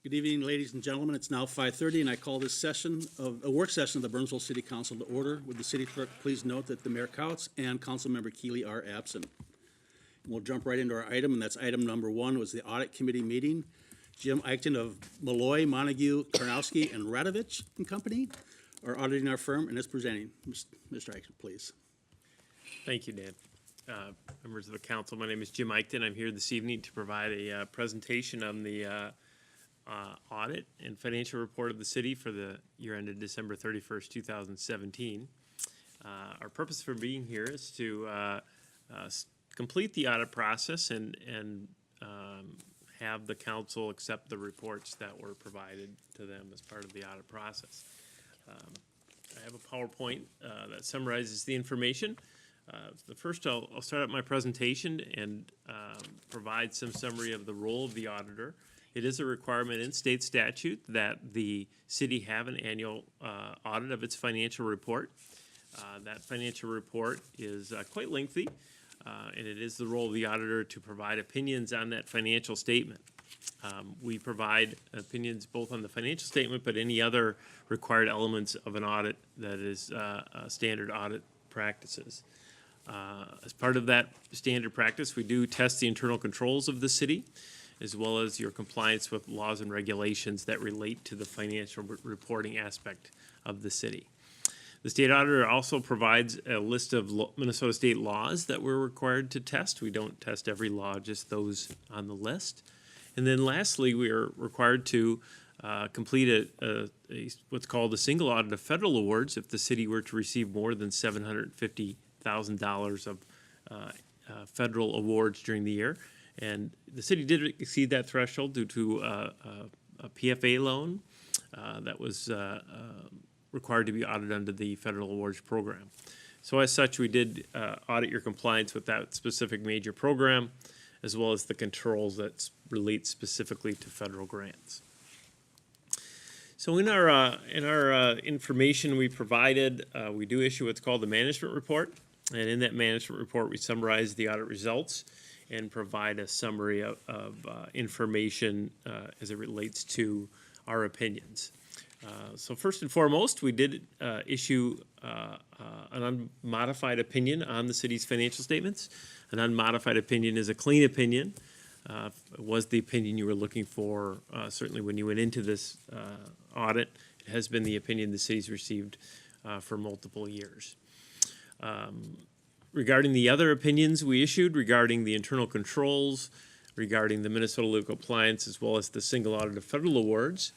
Good evening, ladies and gentlemen. It's now 5:30, and I call this session of a work session of the Burnsville City Council to order. Would the city clerk please note that the Mayor Couts and Councilmember Keeley are absent. And we'll jump right into our item, and that's item number 1 was the Audit Committee meeting. Jim Eichten of Malloy, Montague, Karnowski, and Radovich and Company are auditing our firm and is presenting. Mr. Eichten, please. Thank you, Dan. Members of the council, my name is Jim Eichten. I'm here this evening to provide a presentation on the audit and financial report of the city for the year ended December 31st, 2017. Our purpose for being here is to complete the audit process and have the council accept the reports that were provided to them as part of the audit process. I have a PowerPoint that summarizes the information. First, I'll start out my presentation and provide some summary of the role of the auditor. It is a requirement in state statute that the city have an annual audit of its financial report. That financial report is quite lengthy, and it is the role of the auditor to provide opinions on that financial statement. We provide opinions both on the financial statement, but any other required elements of an audit that is standard audit practices. As part of that standard practice, we do test the internal controls of the city, as well as your compliance with laws and regulations that relate to the financial reporting aspect of the city. The state auditor also provides a list of Minnesota state laws that we're required to test. We don't test every law, just those on the list. And then lastly, we are required to complete what's called a single audit of federal awards if the city were to receive more than $750,000 of federal awards during the year. And the city did exceed that threshold due to a PFA loan that was required to be audited under the federal awards program. So as such, we did audit your compliance with that specific major program, as well as the controls that relate specifically to federal grants. So in our information we provided, we do issue what's called the management report. And in that management report, we summarize the audit results and provide a summary of information as it relates to our opinions. So first and foremost, we did issue an unmodified opinion on the city's financial statements. An unmodified opinion is a clean opinion. It was the opinion you were looking for certainly when you went into this audit. It has been the opinion the city's received for multiple years. Regarding the other opinions we issued regarding the internal controls, regarding the Minnesota Legal Compliance, as well as the single audit of federal awards,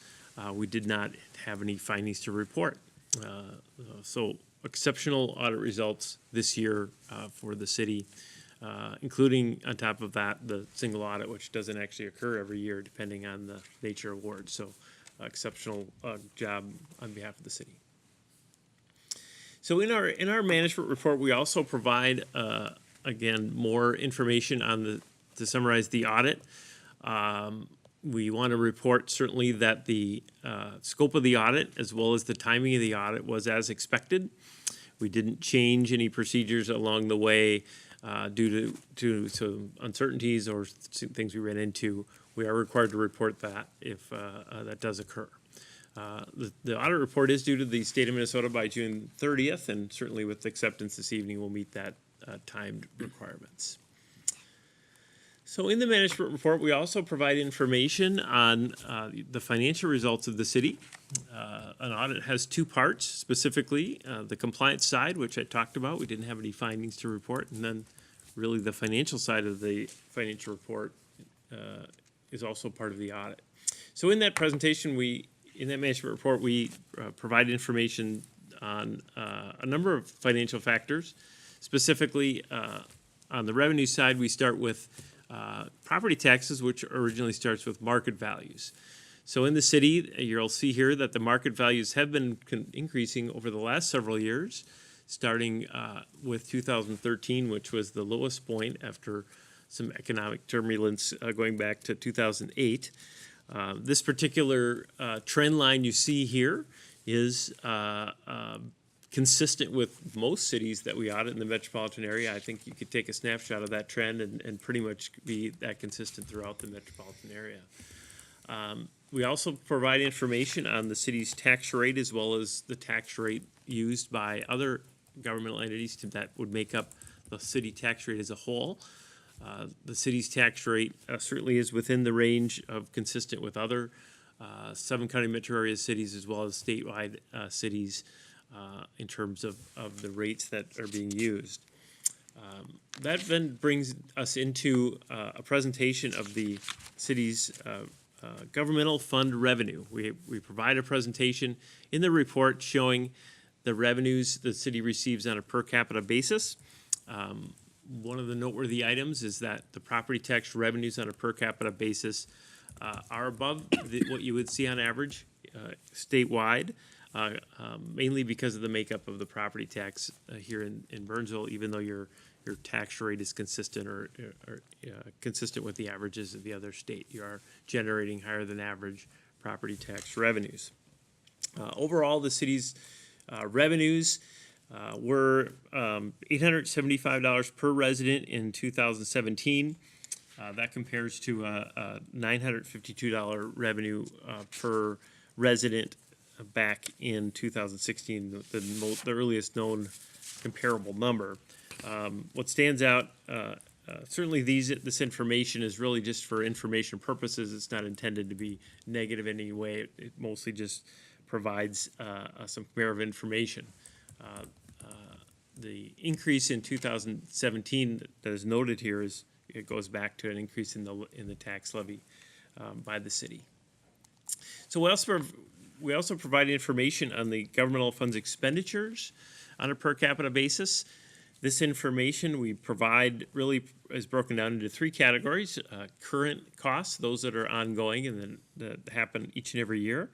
we did not have any findings to report. So exceptional audit results this year for the city, including on top of that the single audit, which doesn't actually occur every year depending on the nature of awards. So exceptional job on behalf of the city. So in our management report, we also provide again more information on to summarize the audit. We want to report certainly that the scope of the audit as well as the timing of the audit was as expected. We didn't change any procedures along the way due to some uncertainties or things we ran into. We are required to report that if that does occur. The audit report is due to the state of Minnesota by June 30th, and certainly with acceptance this evening, we'll meet that timed requirements. So in the management report, we also provide information on the financial results of the city. An audit has two parts, specifically the compliance side, which I talked about. We didn't have any findings to report, and then really the financial side of the financial report is also part of the audit. So in that presentation, in that management report, we provide information on a number of financial factors. Specifically, on the revenue side, we start with property taxes, which originally starts with market values. So in the city, you'll see here that the market values have been increasing over the last several years, starting with 2013, which was the lowest point after some economic turbulence going back to 2008. This particular trend line you see here is consistent with most cities that we audit in the metropolitan area. I think you could take a snapshot of that trend and pretty much be that consistent throughout the metropolitan area. We also provide information on the city's tax rate as well as the tax rate used by other governmental entities that would make up the city tax rate as a whole. The city's tax rate certainly is within the range of consistent with other seven-county metro area cities as well as statewide cities in terms of the rates that are being used. That then brings us into a presentation of the city's governmental fund revenue. We provide a presentation in the report showing the revenues the city receives on a per capita basis. One of the noteworthy items is that the property tax revenues on a per capita basis are above what you would see on average statewide, mainly because of the makeup of the property tax here in Burnsville, even though your tax rate is consistent or consistent with the averages of the other state. You are generating higher than average property tax revenues. Overall, the city's revenues were $875 per resident in 2017. That compares to a $952 revenue per resident back in 2016, the earliest known comparable number. What stands out, certainly this information is really just for information purposes. It's not intended to be negative in any way. It mostly just provides some comparative information. The increase in 2017 that is noted here it goes back to an increase in the tax levy by the city. So we also provide information on the governmental funds expenditures on a per capita basis. This information we provide really is broken down into three categories: current costs, those that are ongoing and then that happen each and every year.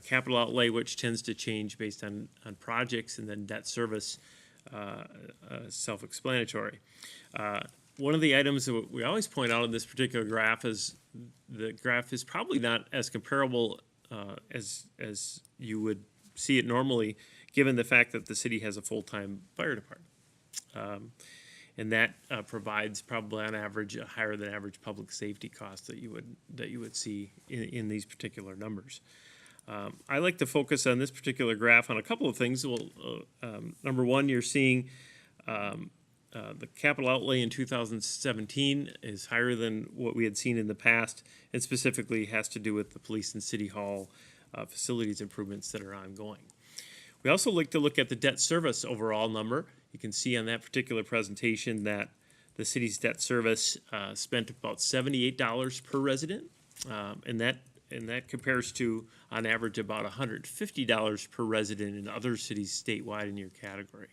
Capital outlay, which tends to change based on projects, and then debt service, self-explanatory. One of the items that we always point out in this particular graph is the graph is probably not as comparable as you would see it normally, given the fact that the city has a full-time fire department. And that provides probably on average a higher than average public safety cost that you would see in these particular numbers. I like to focus on this particular graph on a couple of things. Number one, you're seeing the capital outlay in 2017 is higher than what we had seen in the past, and specifically has to do with the police and city hall facilities improvements that are ongoing. We also like to look at the debt service overall number. You can see on that particular presentation that the city's debt service spent about $78 per resident, and that compares to, on average, about $150 per resident in other cities statewide in your category.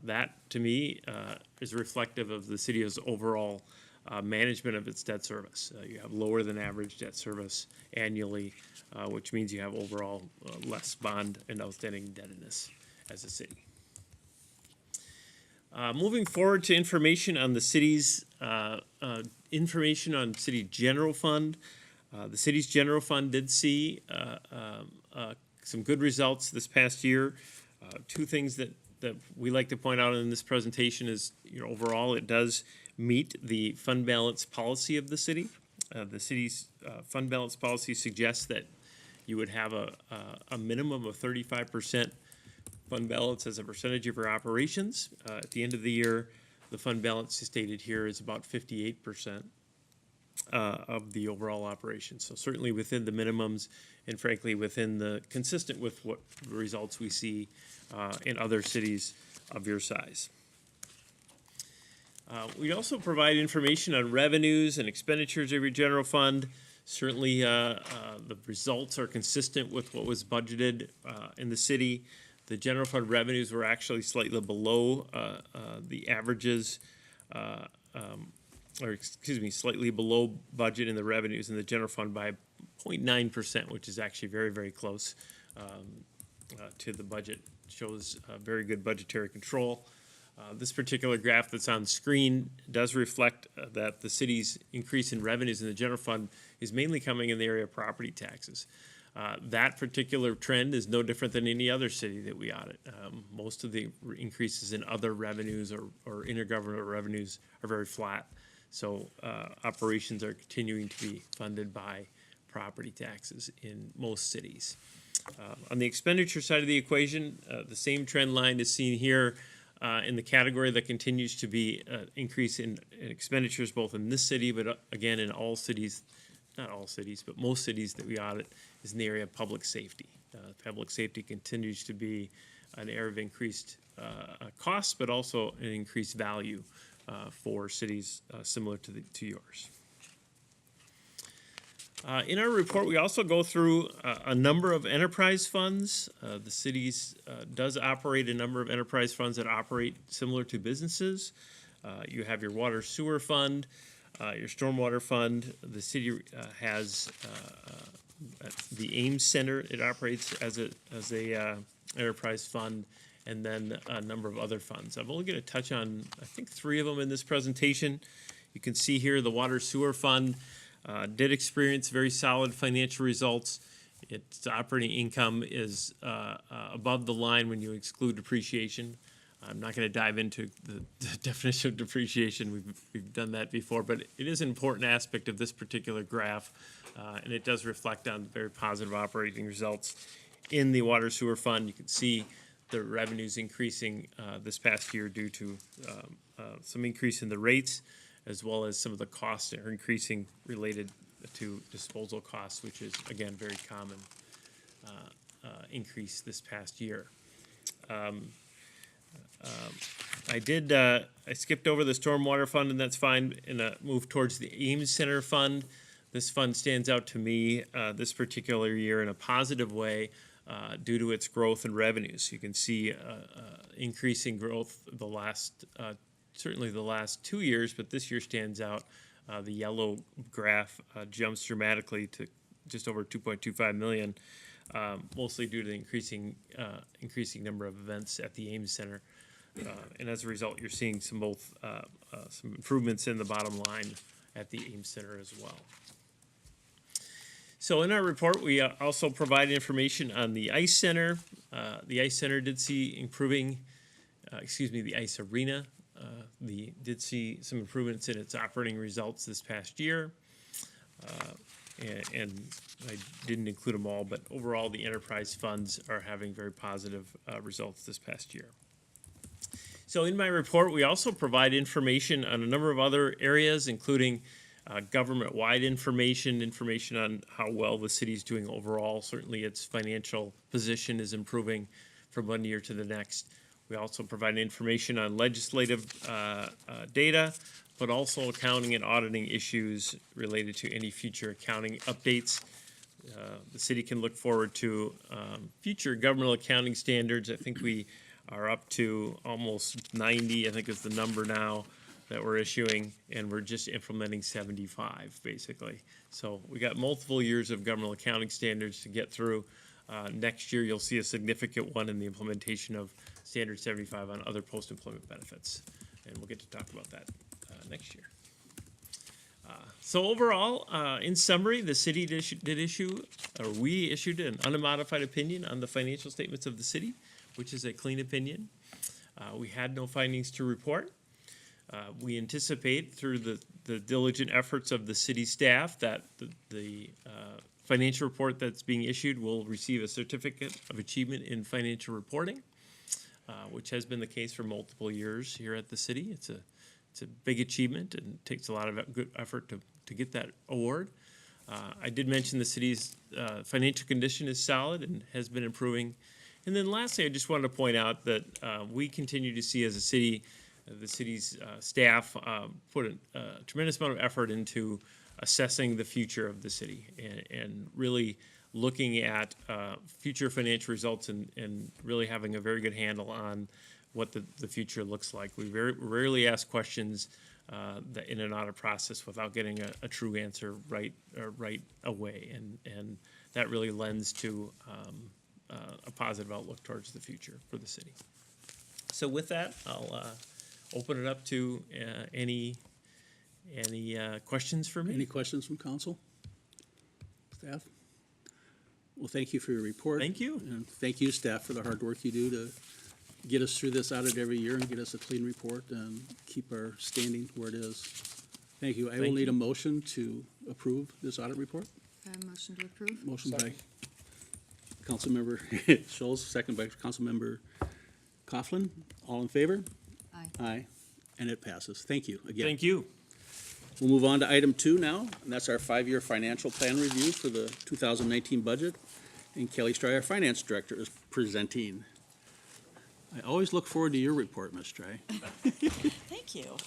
That, to me, is reflective of the city's overall management of its debt service. You have lower than average debt service annually, which means you have overall less bond and outstanding indebtedness as a city. Moving forward to information on the city's information on city general fund. The city's general fund did see some good results this past year. Two things that we like to point out in this presentation is, overall it does meet the fund balance policy of the city. The city's fund balance policy suggests that you would have a minimum of 35% fund balance as a percentage of your operations. At the end of the year, the fund balance stated here is about 58% of the overall operation. So certainly within the minimums, and frankly consistent with what the results we see in other cities of your size. We also provide information on revenues and expenditures of your general fund. Certainly the results are consistent with what was budgeted in the city. The general fund revenues were actually slightly below the averages, slightly below budget in the revenues in the general fund by 0.9%, which is actually very, very close to the budget. Shows very good budgetary control. This particular graph that's on screen does reflect that the city's increase in revenues in the general fund is mainly coming in the area of property taxes. That particular trend is no different than any other city that we audit. Most of the increases in other revenues or intergovernmental revenues are very flat. So operations are continuing to be funded by property taxes in most cities. On the expenditure side of the equation, the same trend line is seen here in the category that continues to be increase in expenditures both in this city, but again in all cities, not all cities, but most cities that we audit, is in the area of public safety. Public safety continues to be an area of increased costs, but also an increased value for cities similar to yours. In our report, we also go through a number of enterprise funds. The cities does operate a number of enterprise funds that operate similar to businesses. You have your water sewer fund, your stormwater fund. The city has the Ames Center. It operates as a enterprise fund, and then a number of other funds. I'm only going to touch on, I think, 3 of them in this presentation. You can see here the water sewer fund did experience very solid financial results. Its operating income is above the line when you exclude depreciation. I'm not going to dive into the definition of depreciation. We've done that before, but it is an important aspect of this particular graph, and it does reflect on very positive operating results in the water sewer fund. You can see the revenues increasing this past year due to some increase in the rates, as well as some of the costs that are increasing related to disposal costs, which is, again, very common increase this past year. I skipped over the stormwater fund, and that's fine, and moved towards the Ames Center fund. This fund stands out to me this particular year in a positive way due to its growth and revenues. You can see increasing growth certainly the last 2 years, but this year stands out. The yellow graph jumps dramatically to just over 2.25 million, mostly due to the increasing number of events at the Ames Center. And as a result, you're seeing some improvements in the bottom line at the Ames Center as well. So in our report, we also provide information on the Ice Center. The Ice Center did see the Ice Arena did see some improvements in its operating results this past year. And I didn't include them all, but overall, the enterprise funds are having very positive results this past year. So in my report, we also provide information on a number of other areas, including government-wide information on how well the city is doing overall. Certainly, its financial position is improving from one year to the next. We also provide information on legislative data, but also accounting and auditing issues related to any future accounting updates. The city can look forward to future governmental accounting standards. I think we are up to almost 90, I think is the number now, that we're issuing, and we're just implementing 75, basically. So we got multiple years of governmental accounting standards to get through. Next year, you'll see a significant one in the implementation of Standard 75 on other post-employment benefits, and we'll get to talk about that next year. So overall, in summary, the city we issued an unmodified opinion on the financial statements of the city, which is a clean opinion. We had no findings to report. We anticipate through the diligent efforts of the city staff that the financial report that's being issued will receive a certificate of achievement in financial reporting, which has been the case for multiple years here at the city. It's a big achievement and takes a lot of good effort to get that award. I did mention the city's financial condition is solid and has been improving. And then lastly, I just wanted to point out that we continue to see as a city, the city's staff put a tremendous amount of effort into assessing the future of the city and really looking at future financial results and really having a very good handle on what the future looks like. We rarely ask questions in an audit process without getting a true answer right away, and that really lends to a positive outlook towards the future for the city. So with that, I'll open it up to any questions for me. Any questions from council? Staff? Well, thank you for your report. Thank you. And thank you, staff, for the hard work you do to get us through this audit every year and get us a clean report and keep our standing where it is. Thank you. I will Thank need a you. motion to approve this audit report. Motion to approve? Motion by Councilmember Schulz, second by Councilmember Coughlin. All in favor? Aye. Aye. And it passes. Thank you again. Thank you. We'll move on to item 2 now, and that's our 5-year financial plan review for the 2019 budget. And Kelly Stry, our finance director, is presenting. I always look forward to your report, Ms. Stry. Thank you.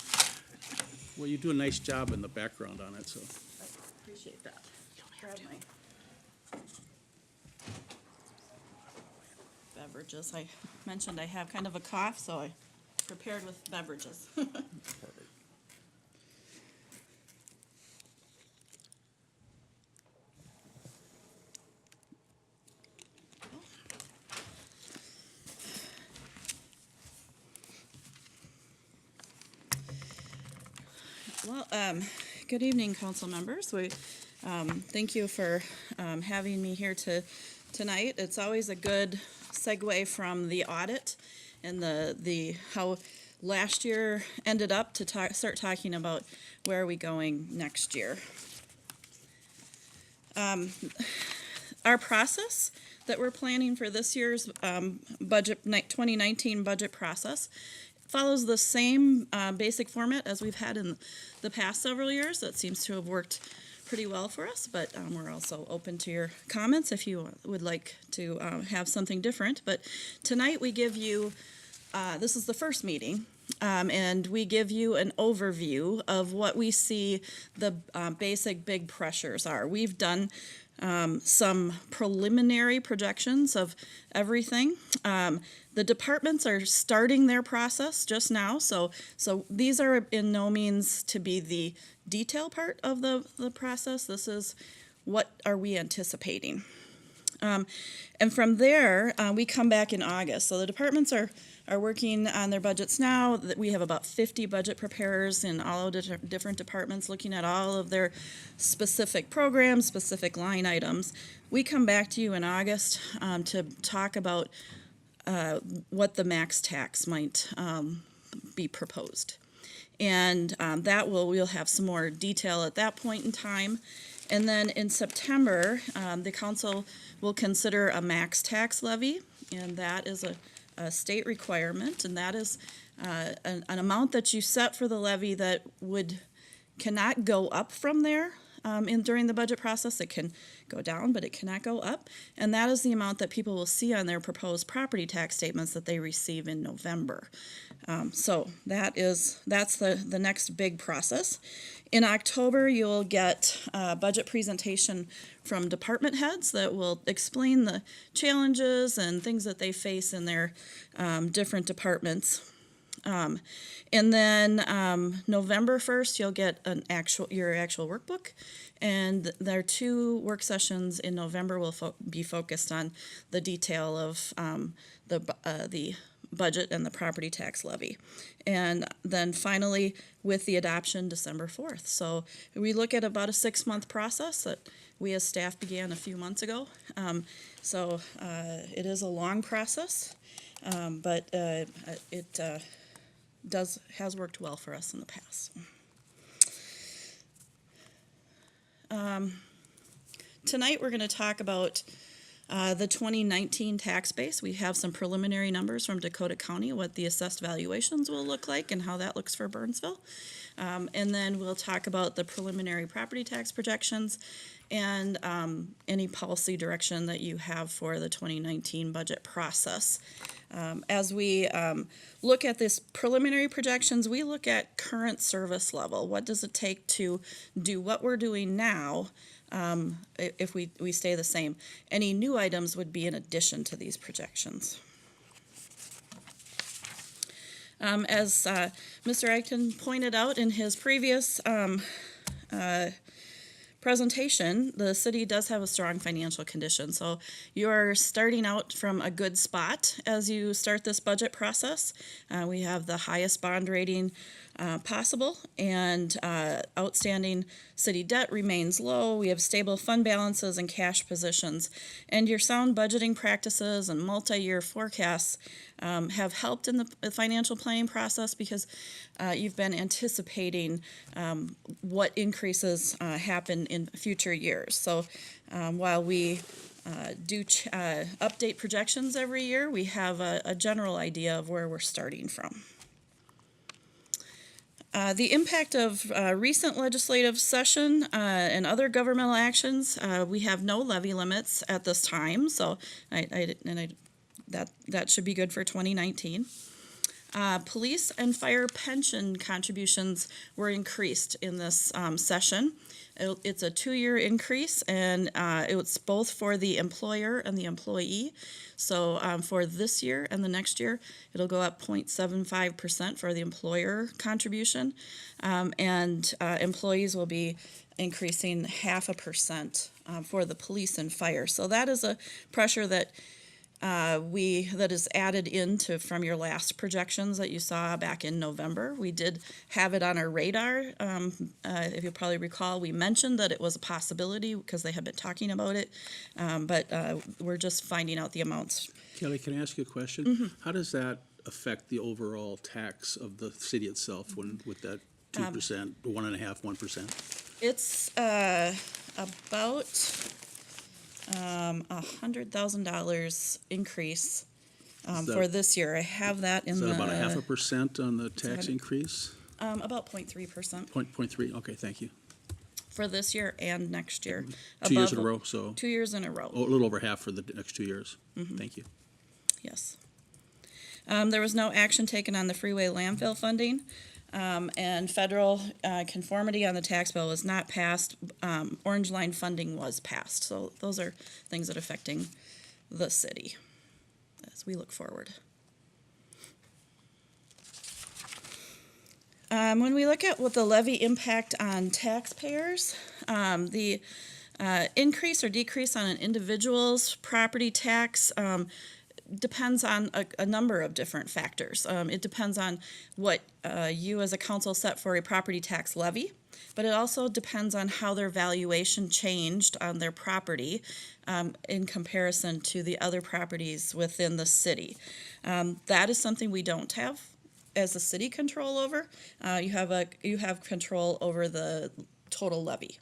Well, you do a nice job in the background on it, so. Appreciate that. Grab my beverages. I mentioned I have kind of a cough, so I prepared with beverages. Well, good evening, council members. Thank you for having me here tonight. It's always a good segue from the audit and the how last year ended up to start talking about where are we going next year. Our process that we're planning for this year's budget 2019 budget process follows the same basic format as we've had in the past several years. That seems to have worked pretty well for us, but we're also open to your comments if you would like to have something different. But tonight we give you, this is the first meeting, and we give you an overview of what we see the basic big pressures are. We've done some preliminary projections of everything. The departments are starting their process just now, so these are in no means to be the detail part of the process. This is what are we anticipating. And from there, we come back in August. So the departments are working on their budgets now. We have about 50 budget preparers in all of the different departments looking at all of their specific programs, specific line items. We come back to you in August to talk about what the max tax might be proposed. And we'll have some more detail at that point in time. And then in September, the council will consider a max tax levy, and that is a state requirement, and that is an amount that you set for the levy that cannot go up from there during the budget process. It can go down, but it cannot go up, and that is the amount that people will see on their proposed property tax statements that they receive in November. So that's the next big process. In October, you'll get a budget presentation from department heads that will explain the challenges and things that they face in their different departments. And then November 1st, you'll get your actual workbook, and there are 2 work sessions in November will be focused on the detail of the budget and the property tax levy. And then finally, with the adoption, December 4th. So we look at about a 6-month process that we as staff began a few months ago. So it is a long process, but it has worked well for us in the past. Tonight we're going to talk about the 2019 tax base. We have some preliminary numbers from Dakota County, what the assessed valuations will look like and how that looks for Burnsville. And then we'll talk about the preliminary property tax projections and any policy direction that you have for the 2019 budget process. As we look at this preliminary projections, we look at current service level. What does it take to do what we're doing now if we stay the same? Any new items would be in addition to these projections. As Mr. Acton pointed out in his previous presentation, the city does have a strong financial condition. So you are starting out from a good spot as you start this budget process. We have the highest bond rating possible, and outstanding city debt remains low. We have stable fund balances and cash positions, and your sound budgeting practices and multi-year forecasts have helped in the financial planning process because you've been anticipating what increases happen in future years. So while we update projections every year, we have a general idea of where we're starting from. The impact of recent legislative session and other governmental actions, we have no levy limits at this time, so that should be good for 2019. Police and fire pension contributions were increased in this session. It's a 2-year increase, and it's both for the employer and the employee. So for this year and the next year, it'll go up 0.75% for the employer contribution, and employees will be increasing 0.5% for the police and fire. So that is a pressure that that is added into from your last projections that you saw back in November. We did have it on our radar. If you'll probably recall, we mentioned that it was a possibility because they had been talking about it, but we're just finding out the amounts. Kelly, can I ask you a question? How does that affect the overall tax of the city itself with that 2%, 1.5%, 1%? It's about $100,000 increase for this year. I have that in Is the. that about 0.5% on the tax increase? About 0.3% 0.3, okay, thank you. for this year and next year. 2 years in a Above- row, so 2 years in a row. a little over half for the next 2 years. Thank you. Yes. There was no action taken on the freeway landfill funding, and federal conformity on the tax bill was not passed. Orange line funding was passed. So those are things that are affecting the city as we look forward. When we look at what the levy impact on taxpayers, the increase or decrease on an individual's property tax depends on a number of different factors. It depends on what you as a council set for a property tax levy, but it also depends on how their valuation changed on their property in comparison to the other properties within the city. That is something we don't have as a city control over. You have control over the total levy.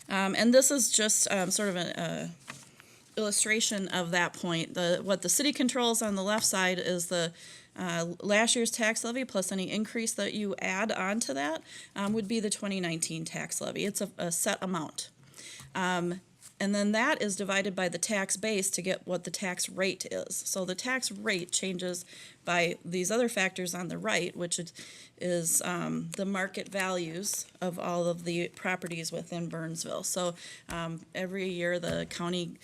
And this is just sort of an illustration of that point. What the city controls on the left side is the last year's tax levy plus any increase that you add on to that would be the 2019 tax levy. It's a set amount. And then that is divided by the tax base to get what the tax rate is. So the tax rate changes by these other factors on the right, which is the market values of all of the properties within Burnsville. So every year the county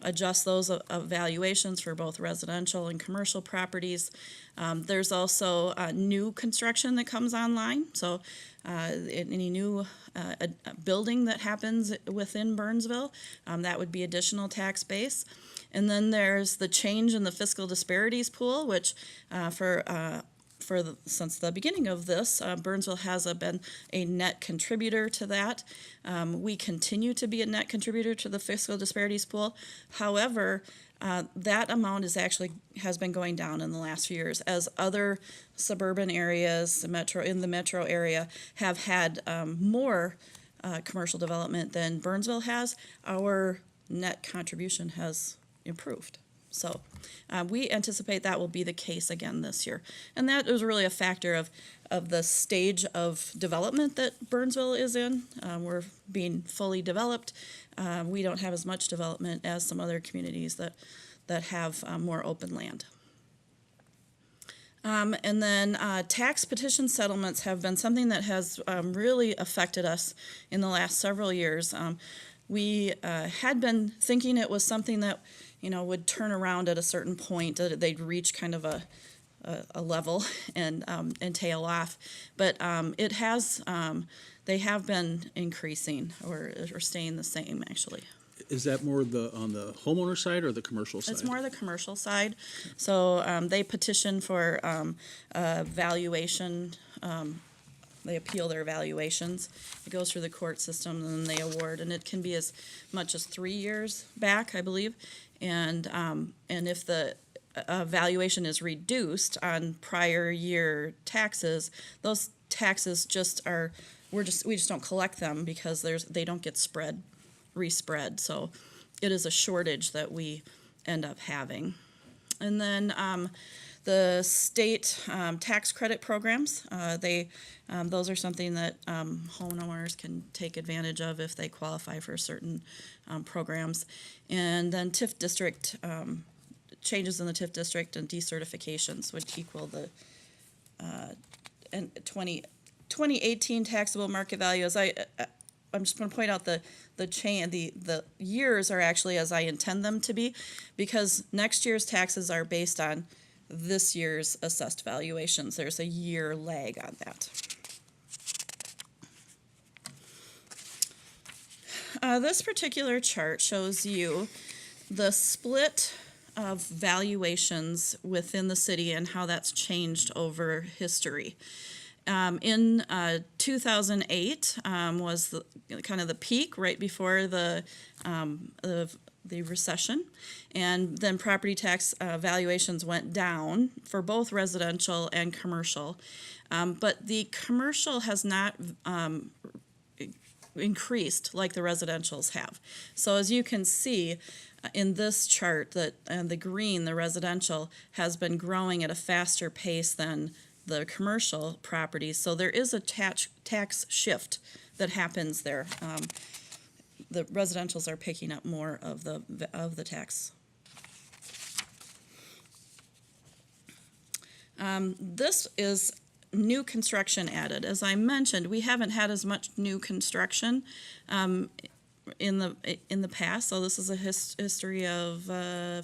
adjusts those valuations for both residential and commercial properties. There's also new construction that comes online. So any new building that happens within Burnsville, that would be additional tax base. And then there's the change in the fiscal disparities pool, which since the beginning of this, Burnsville has been a net contributor to that. We continue to be a net contributor to the fiscal disparities pool. However, that amount has been going down in the last few years as other suburban areas, in the metro area, have had more commercial development than Burnsville has. Our net contribution has improved. So we anticipate that will be the case again this year. And that is really a factor of the stage of development that Burnsville is in. We're being fully developed. We don't have as much development as some other communities that have more open land. And then tax petition settlements have been something that has really affected us in the last several years. We had been thinking it was something that would turn around at a certain point, that they'd reach kind of a level and tail off. But it has, they have been increasing or staying the same, actually. Is that more on the homeowner side or the commercial side? It's more the commercial side. So they petition for valuation. They appeal their valuations. It goes through the court system, and then they award, and it can be as much as 3 years back, I believe. And if the valuation is reduced on prior year taxes, those taxes we just don't collect them because they don't get respread. So it is a shortage that we end up having. And then the state tax credit programs, those are something that homeowners can take advantage of if they qualify for certain programs. And then TIF district, changes in the TIF district and decertifications would equal the 2018 taxable market value. I'm just going to point out the years are actually as I intend them to be, because next year's taxes are based on this year's assessed valuations. There's a year lag on that. This particular chart shows you the split of valuations within the city and how that's changed over history. In 2008 was kind of the peak right before the recession, and then property tax valuations went down for both residential and commercial, but the commercial has not increased like the residentials have. So as you can see in this chart, that the green, the residential, has been growing at a faster pace than the commercial properties. So there is a tax shift that happens there. The residentials are picking up more of the tax. This is new construction added. As I mentioned, we haven't had as much new construction in the past. So this is a history of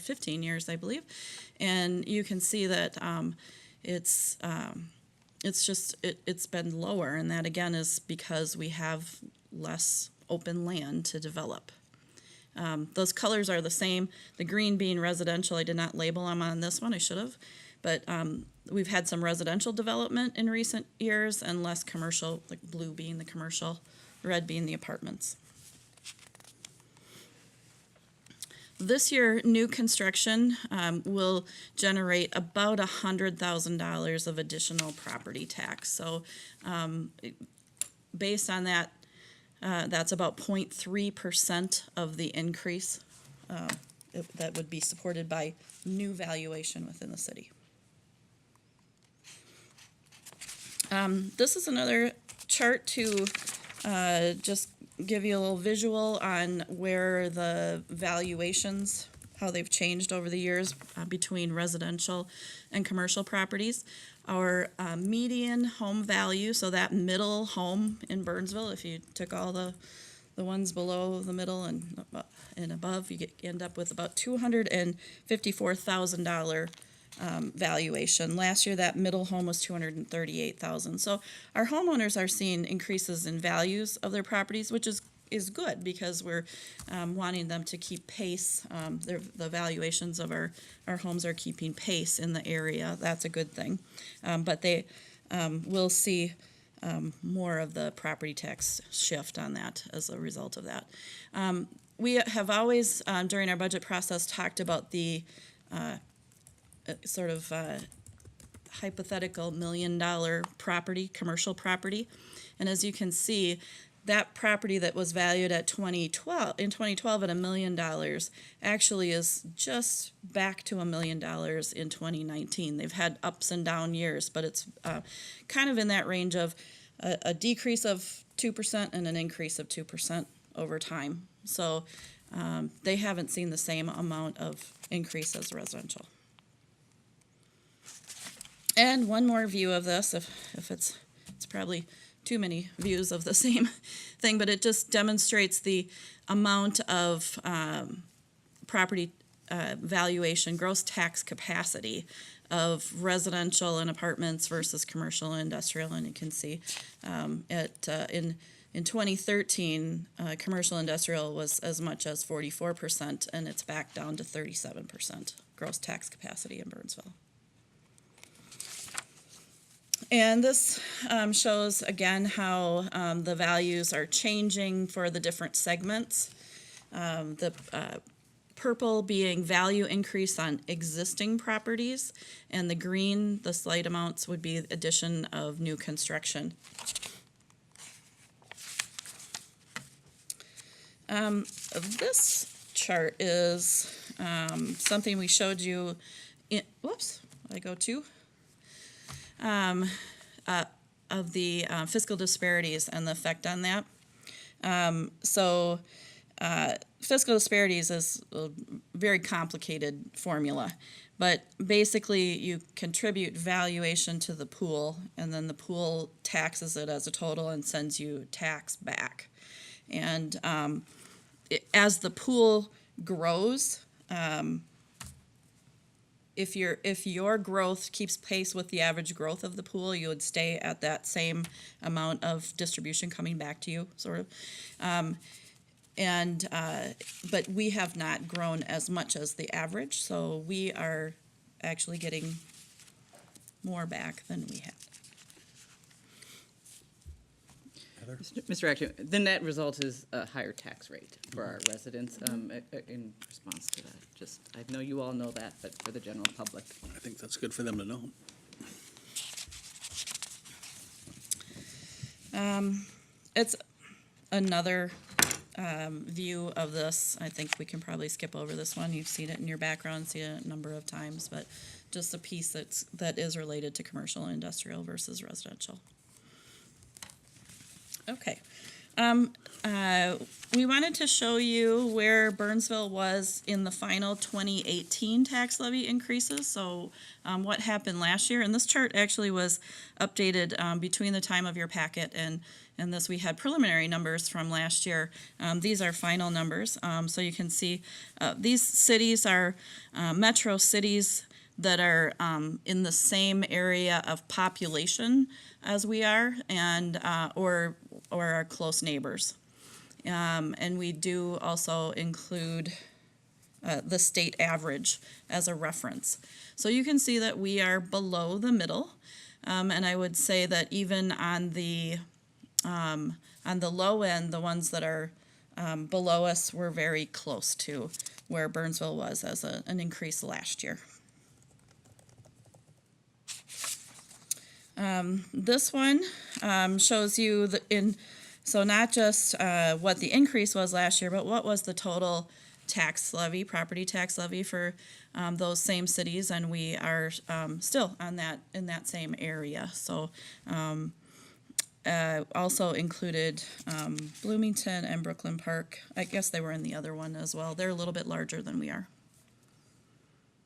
15 years, I believe, and you can see that it's been lower, and that again is because we have less open land to develop. Those colors are the same. The green being residential. I did not label them on this one. I should have, but we've had some residential development in recent years and less commercial, like blue being the commercial, red being the apartments. This year, new construction will generate about $100,000 of additional property tax. So based on that, that's about 0.3% of the increase that would be supported by new valuation within the city. This is another chart to just give you a little visual on where the valuations, how they've changed over the years between residential and commercial properties. Our median home value, so that middle home in Burnsville, if you took all the ones below the middle and above, you end up with about $254,000 valuation. Last year, that middle home was $238,000. So our homeowners are seeing increases in values of their properties, which is good because we're wanting them to keep pace. The valuations of our homes are keeping pace in the area. That's a good thing. But they will see more of the property tax shift on that as a result of that. We have always, during our budget process, talked about the sort of hypothetical $1 million property, commercial property. And as you can see, that property that was valued at in 2012 at $1 million actually is just back to $1 million in 2019. They've had ups and down years, but it's kind of in that range of a decrease of 2% and an increase of 2% over time. So they haven't seen the same amount of increase as residential. And one more view of this, if it's probably too many views of the same thing, but it just demonstrates the amount of property valuation, gross tax capacity of residential and apartments versus commercial and industrial. And you can see in In 2013, commercial industrial was as much as 44%, and it's back down to 37% gross tax capacity in Burnsville. And this shows again how the values are changing for the different segments. The purple being value increase on existing properties, and the green, the slight amounts, would be addition of new construction. This chart is something we showed you in, whoops, I go to, of the fiscal disparities and the effect on that. Fiscal disparities is a very complicated formula, but basically you contribute valuation to the pool, and then the pool taxes it as a total and sends you tax back. And as the pool grows, if your growth keeps pace with the average growth of the pool, you would stay at that same amount of distribution coming back to you, sort of. But we have not grown as much as the average, so we are actually getting more back than we have. Mr. Acton, the net result is a higher tax rate for our residents in response to that. Just, I know you all know that, but for the general public. I think that's good for them to know. It's another view of this. I think we can probably skip over this one. You've seen it in your background, seen it a number of times, but just a piece that is related to commercial and industrial versus residential. Okay. We wanted to show you where Burnsville was in the final 2018 tax levy increases. So what happened last year, and this chart actually was updated between the time of your packet and this. We had preliminary numbers from last year. These are final numbers. So you can see these cities are metro cities that are in the same area of population as we are, and or our close neighbors. And we do also include the state average as a reference. So you can see that we are below the middle, and I would say that even on the low end, the ones that are below us, we're very close to where Burnsville was as an increase last year. This one shows you so not just what the increase was last year, but what was the total tax levy, property tax levy for those same cities, and we are still in that same area. So also included Bloomington and Brooklyn Park. I guess they were in the other one as well. They're a little bit larger than we are.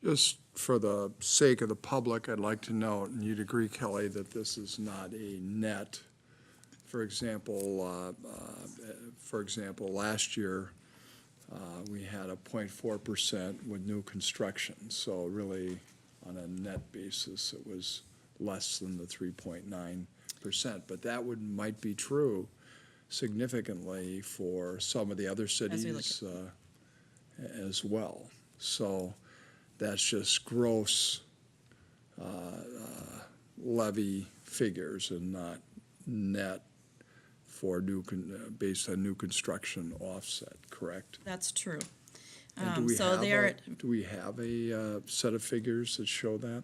Just for the sake of the public, I'd like to note, and you'd agree, Kelly, that this is not a net. For example, last year, we had a 0.4% with new construction. So really, on a net basis, it was less than the 3.9%. But that might be true significantly for some of the other cities as well. So that's just gross levy figures and not net for based on new construction offset, correct? That's true. And do we have a set of figures that show that?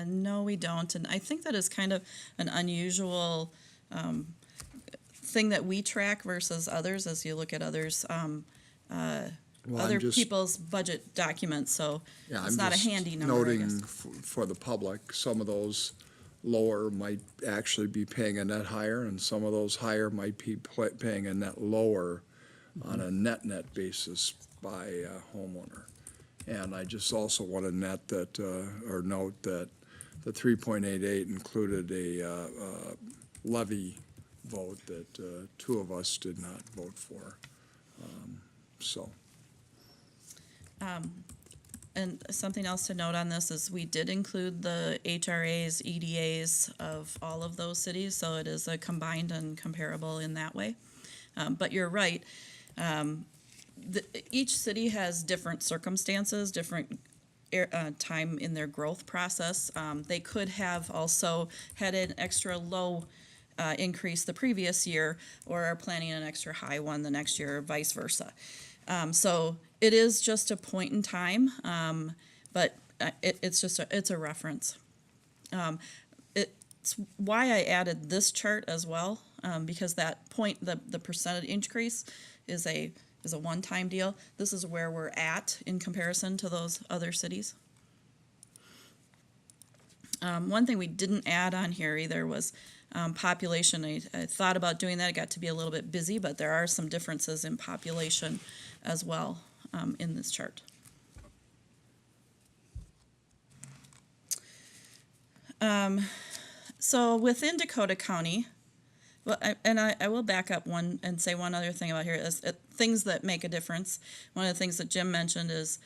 No, we don't, and I think that is kind of an unusual thing that we track versus others, as you look at others, other people's budget documents. So Yeah, it's I'm not a just handy number. I noting guess. for the public, some of those lower might actually be paying a net higher, and some of those higher might be paying a net lower on a net basis by a homeowner. And I just also want to note that the 3.88 included a levy vote that two of us did not vote for. And something else to note on this is we did include the HRAs, EDAs of all of those cities, so it is a combined and comparable in that way. But you're right, each city has different circumstances, different time in their growth process. They could have also had an extra low increase the previous year, or are planning an extra high one the next year, or vice versa. So it is just a point in time, but it's a reference. It's why I added this chart as well, because that point, the percentage increase is a one-time deal. This is where we're at in comparison to those other cities. One thing we didn't add on here either was population. I thought about doing that. It got to be a little bit busy, but there are some differences in population as well in this chart. So within Dakota County, well, I will back up one and say one other thing about here is things that make a difference. One of the things that Jim mentioned is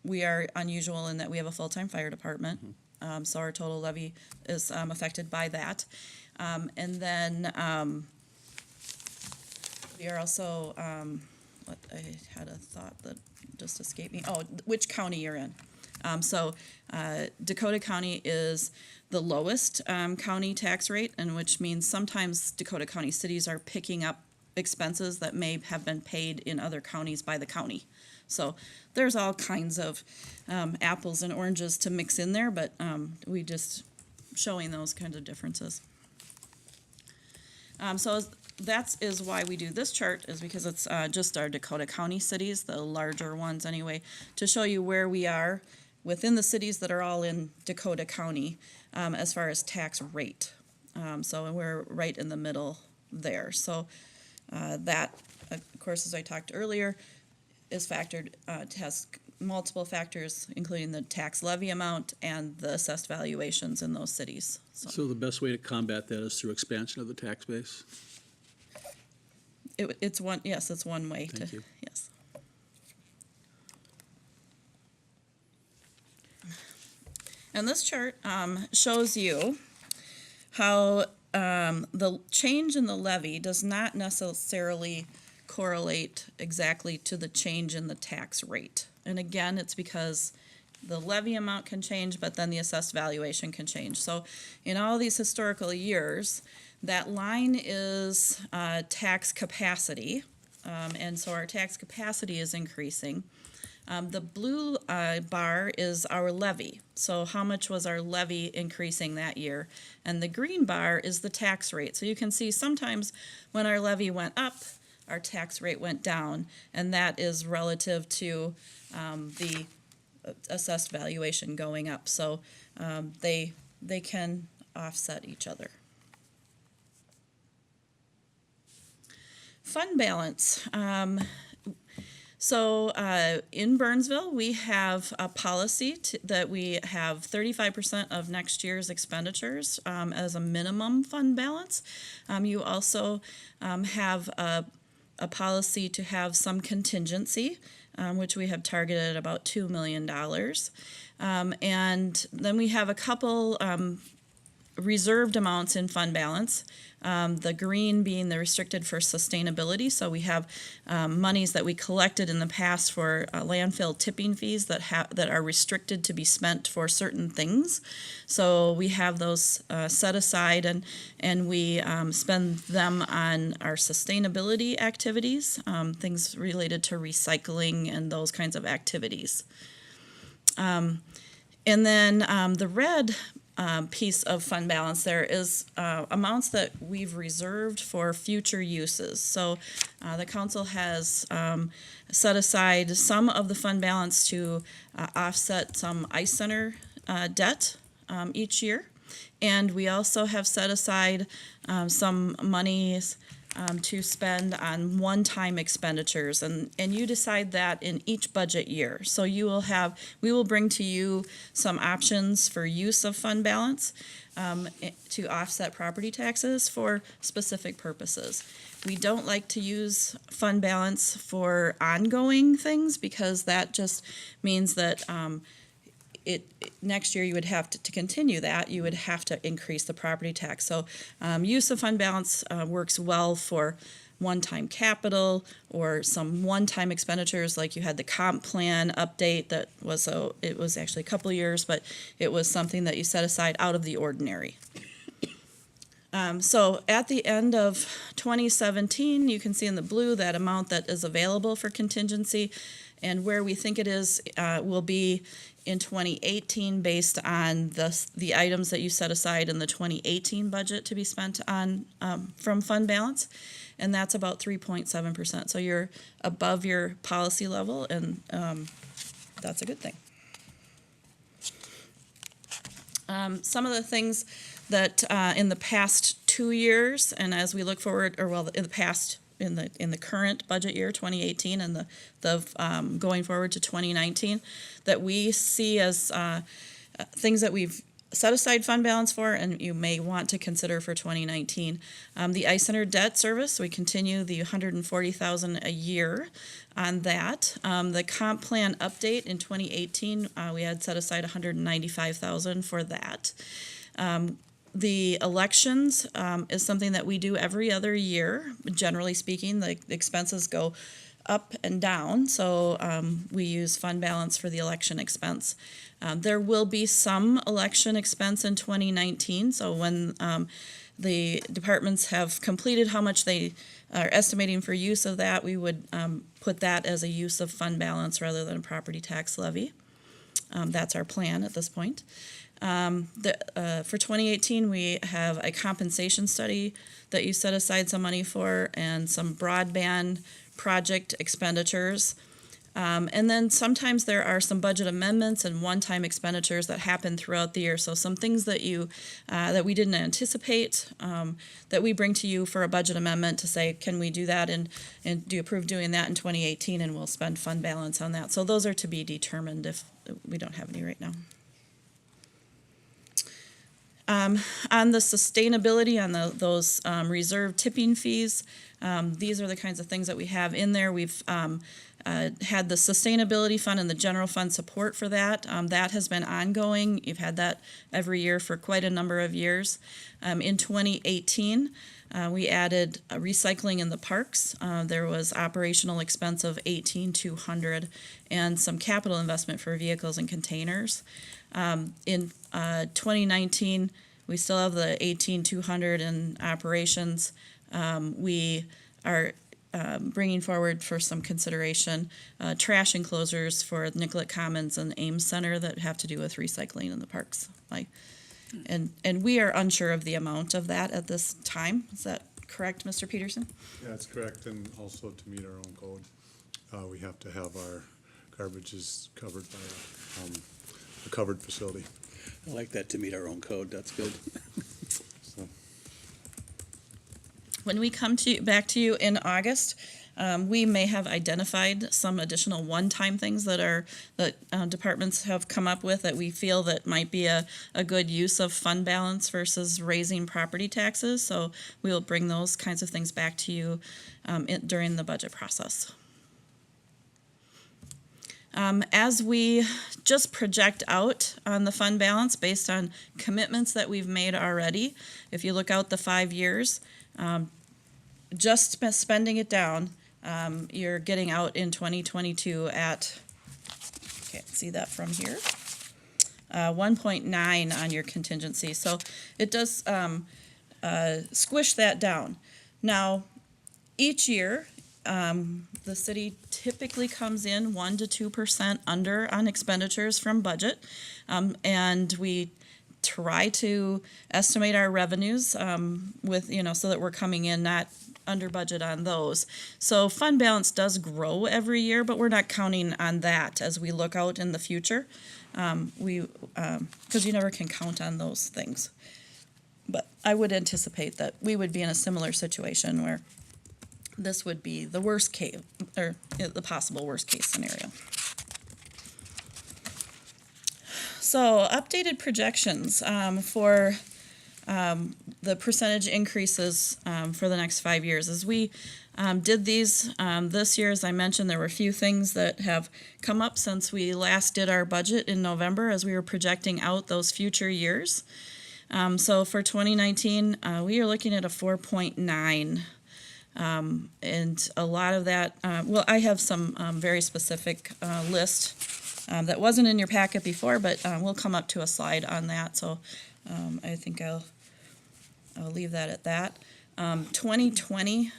we are unusual in that we have a full-time fire department. So our total levy is affected by that. And then we are also, I had a thought that just escaped me. Oh, which county you're in. So Dakota County is the lowest county tax rate, and which means sometimes Dakota County cities are picking up expenses that may have been paid in other counties by the county. So there's all kinds of apples and oranges to mix in there, but we just showing those kinds of differences. So that is why we do this chart, is because it's just our Dakota County cities, the larger ones anyway, to show you where we are within the cities that are all in Dakota County as far as tax rate. So we're right in the middle there. So that, of course, as I talked earlier, is factored, has multiple factors, including the tax levy amount and the assessed valuations in those cities. So the best way to combat that is through expansion of the tax base? It's one, yes, it's one way to, Thank you. yes. And this chart shows you how the change in the levy does not necessarily correlate exactly to the change in the tax rate. And again, it's because the levy amount can change, but then the assessed valuation can change. So in all these historical years, that line is tax capacity, and so our tax capacity is increasing. The blue bar is our levy. So how much was our levy increasing that year? And the green bar is the tax rate. So you can see sometimes when our levy went up, our tax rate went down, and that is relative to the assessed valuation going up. So they can offset each other. Fund balance. So in Burnsville, we have a policy that we have 35% of next year's expenditures as a minimum fund balance. You also have a policy to have some contingency, which we have targeted at about $2 million. And then we have a couple reserved amounts in fund balance. The green being the restricted for sustainability. So we have monies that we collected in the past for landfill tipping fees that are restricted to be spent for certain things. So we have those set aside, and we spend them on our sustainability activities, things related to recycling and those kinds of activities. And then the red piece of fund balance there is amounts that we've reserved for future uses. So the council has set aside some of the fund balance to offset some ice center debt each year. And we also have set aside some monies to spend on one-time expenditures, and you decide that in each budget year. So we will bring to you some options for use of fund balance to offset property taxes for specific purposes. We don't like to use fund balance for ongoing things because that just means that next year you would have to continue that, you would have to increase the property tax. So use of fund balance works well for one-time capital or some one-time expenditures, like you had the comp plan update that was, it was actually a couple of years, but it was something that you set aside out of the ordinary. So at the end of 2017, you can see in the blue that amount that is available for contingency, and where we think it is will be in 2018 based on the items that you set aside in the 2018 budget to be spent on from fund balance, and that's about 3.7%. So you're above your policy level, and that's a good thing. Some of the things that in the past 2 years, and as we look forward, or well, in the current budget year, 2018, and the going forward to 2019, that we see as things that we've set aside fund balance for, and you may want to consider for 2019. The Ice Center debt service, we continue the $140,000 a year on that. The comp plan update in 2018, we had set aside $195,000 for that. The elections is something that we do every other year. Generally speaking, the expenses go up and down, so we use fund balance for the election expense. There will be some election expense in 2019, so when the departments have completed how much they are estimating for use of that, we would put that as a use of fund balance rather than a property tax levy. That's our plan at this point. For 2018, we have a compensation study that you set aside some money for, and some broadband project expenditures. And then sometimes there are some budget amendments and one-time expenditures that happen throughout the year. So some things that that we didn't anticipate, that we bring to you for a budget amendment to say, can we do that, and do you approve doing that in 2018, and we'll spend fund balance on that. So those are to be determined if we don't have any right now. On the sustainability, on those reserve tipping fees, these are the kinds of things that we have in there. We've had the sustainability fund and the general fund support for that. That has been ongoing. You've had that every year for quite a number of years. In 2018, we added recycling in the parks. There was operational expense of $18,200 and some capital investment for vehicles and containers. In 2019, we still have the $18,200 in operations. We are bringing forward for some consideration trash enclosures for Nicollet Commons and Ames Center that have to do with recycling in the parks. And we are unsure of the amount of that at this time. Is that correct, Mr. Peterson? Yeah, that's correct, and also to meet our own code, we have to have our garbages covered by a covered facility. I like that, to meet our own code, that's good. So, When we come back to you in August, we may have identified some additional one-time things that departments have come up with that we feel that might be a good use of fund balance versus raising property taxes. So we will bring those kinds of things back to you during the budget process. As we just project out on the fund balance based on commitments that we've made already, if you look out the 5 years, just spending it down, you're getting out in 2022 at, can't see that from here, 1.9 on your contingency. So it does squish that down. Now, each year, the city typically comes in 1 to 2% under on expenditures from budget, and we try to estimate our revenues with, so that we're coming in not under budget on those. So fund balance does grow every year, but we're not counting on that as we look out in the future. Because you never can count on those things. But I would anticipate that we would be in a similar situation where this would be the worst case, or the possible worst case scenario. So updated projections for the percentage increases for the next 5 years. As we did these this year, as I mentioned, there were a few things that have come up since we last did our budget in November as we were projecting out those future years. So for 2019, we are looking at a 4.9. And a lot of that, well, I have some very specific list that wasn't in your packet before, but we'll come up to a slide on that. So I think I'll leave that at that. 2020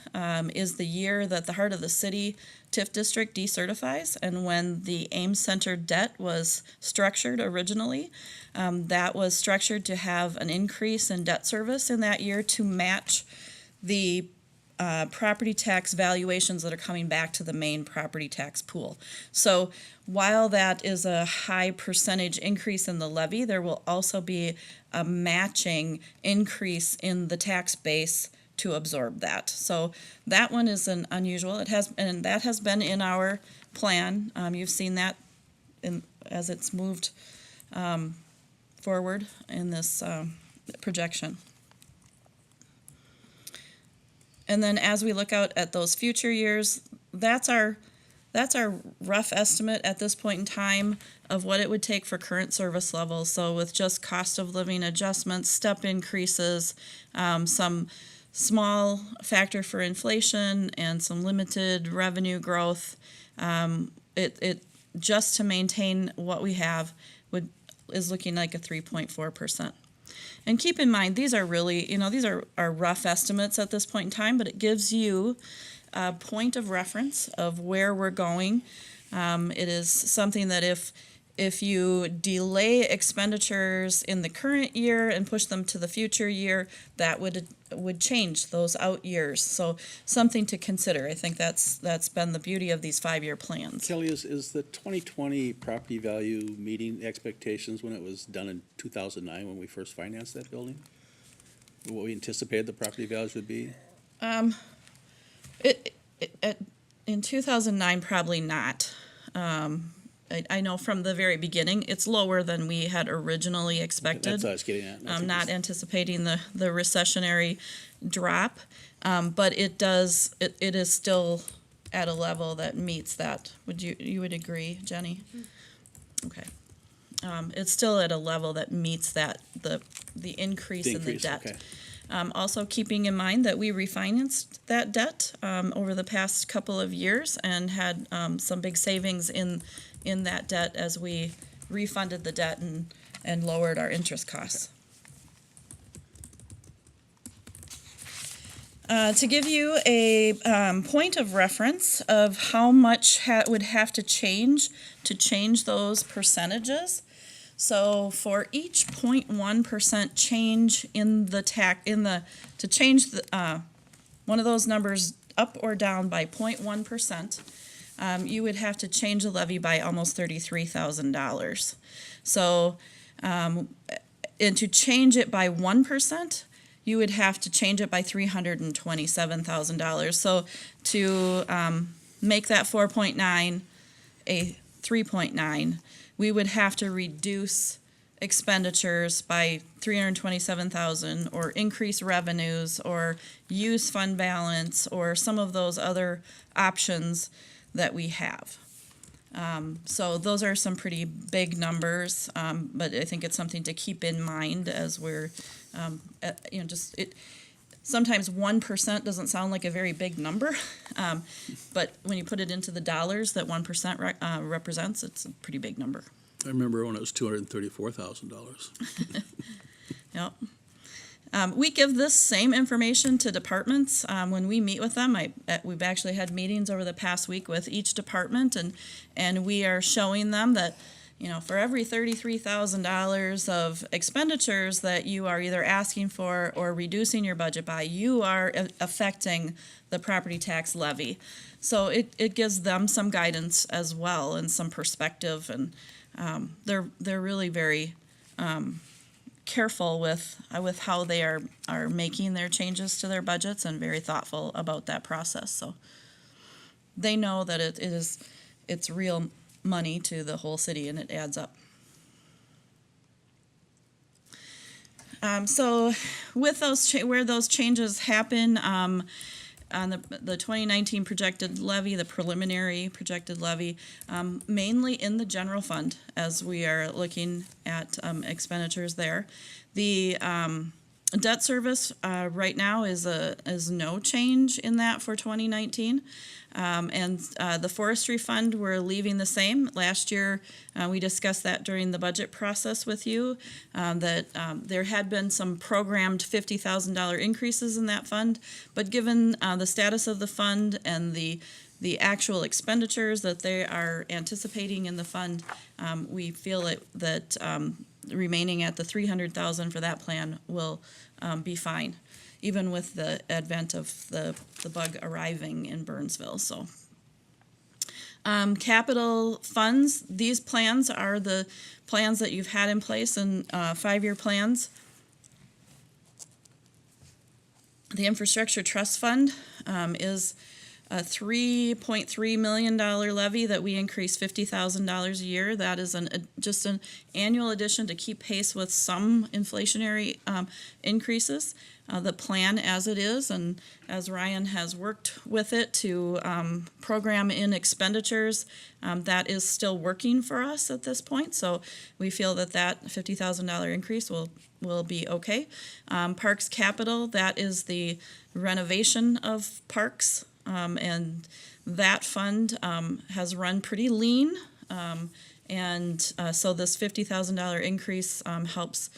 is the year that the Heart of the City TIF district decertifies, and when the Ames Center debt was structured originally, that was structured to have an increase in debt service in that year to match the property tax valuations that are coming back to the main property tax pool. So while that is a high percentage increase in the levy, there will also be a matching increase in the tax base to absorb that. So that one is an unusual. That has been in our plan. You've seen that as it's moved forward in this projection. And then as we look out at those future years, that's our rough estimate at this point in time of what it would take for current service levels. So with just cost of living adjustments, step increases, some small factor for inflation, and some limited revenue growth, it just to maintain what we have is looking like a 3.4%. And keep in mind, these are really, these are rough estimates at this point in time, but it gives you a point of reference of where we're going. It is something that if you delay expenditures in the current year and push them to the future year, that would change those out years. So something to consider. I think that's been the beauty of these 5-year plans. Kelly, is the 2020 property value meeting expectations when it was done in 2009 when we first financed that building? What we anticipated the property values would be? In 2009, probably not. I know from the very beginning, it's lower than we had originally expected. That's what I was getting at. I'm not anticipating the recessionary drop, but it is still at a level that meets that. You would agree, Jenny? Okay. It's still at a level that meets that, the increase in the debt. Okay. Also keeping in mind that we refinanced that debt over the past couple of years and had some big savings in that debt as we refunded the debt and lowered our interest costs. To give you a point of reference of how much would have to change those percentages. So for each 0.1% change in the to change one of those numbers up or down by 0.1%, you would have to change the levy by almost $33,000. So, and to change it by 1%, you would have to change it by $327,000. So to make that 4.9 a 3.9, we would have to reduce expenditures by $327,000 or increase revenues or use fund balance or some of those other options that we have. So those are some pretty big numbers, but I think it's something to keep in mind as we're, sometimes 1% doesn't sound like a very big number, but when you put it into the dollars that 1% represents, it's a pretty big number. I remember when it was $234,000. Yep. We give this same information to departments when we meet with them. We've actually had meetings over the past week with each department, and we are showing them that, for every $33,000 of expenditures that you are either asking for or reducing your budget by, you are affecting the property tax levy. So it gives them some guidance as well and some perspective, and they're really very careful with how they are making their changes to their budgets and very thoughtful about that process. So they know that it's real money to the whole city and it adds up. So with where those changes happen, on the 2019 projected levy, the preliminary projected levy, mainly in the general fund as we are looking at expenditures there. The debt service right now is no change in that for 2019. And the forestry fund, we're leaving the same. Last year, we discussed that during the budget process with you, that there had been some programmed $50,000 increases in that fund. But given the status of the fund and the actual expenditures that they are anticipating in the fund, we feel that remaining at the $300,000 for that plan will be fine, even with the advent of the bug arriving in Burnsville. So capital funds, these plans are the plans that you've had in place in 5-year plans. The infrastructure trust fund is a $3.3 million levy that we increase $50,000 a year. That is just an annual addition to keep pace with some inflationary increases. The plan as it is, and as Ryan has worked with it to program in expenditures, that is still working for us at this point. So we feel that $50,000 increase will be okay. Parks Capital, that is the renovation of parks. And that fund has run pretty lean, and so this $50,000 increase helps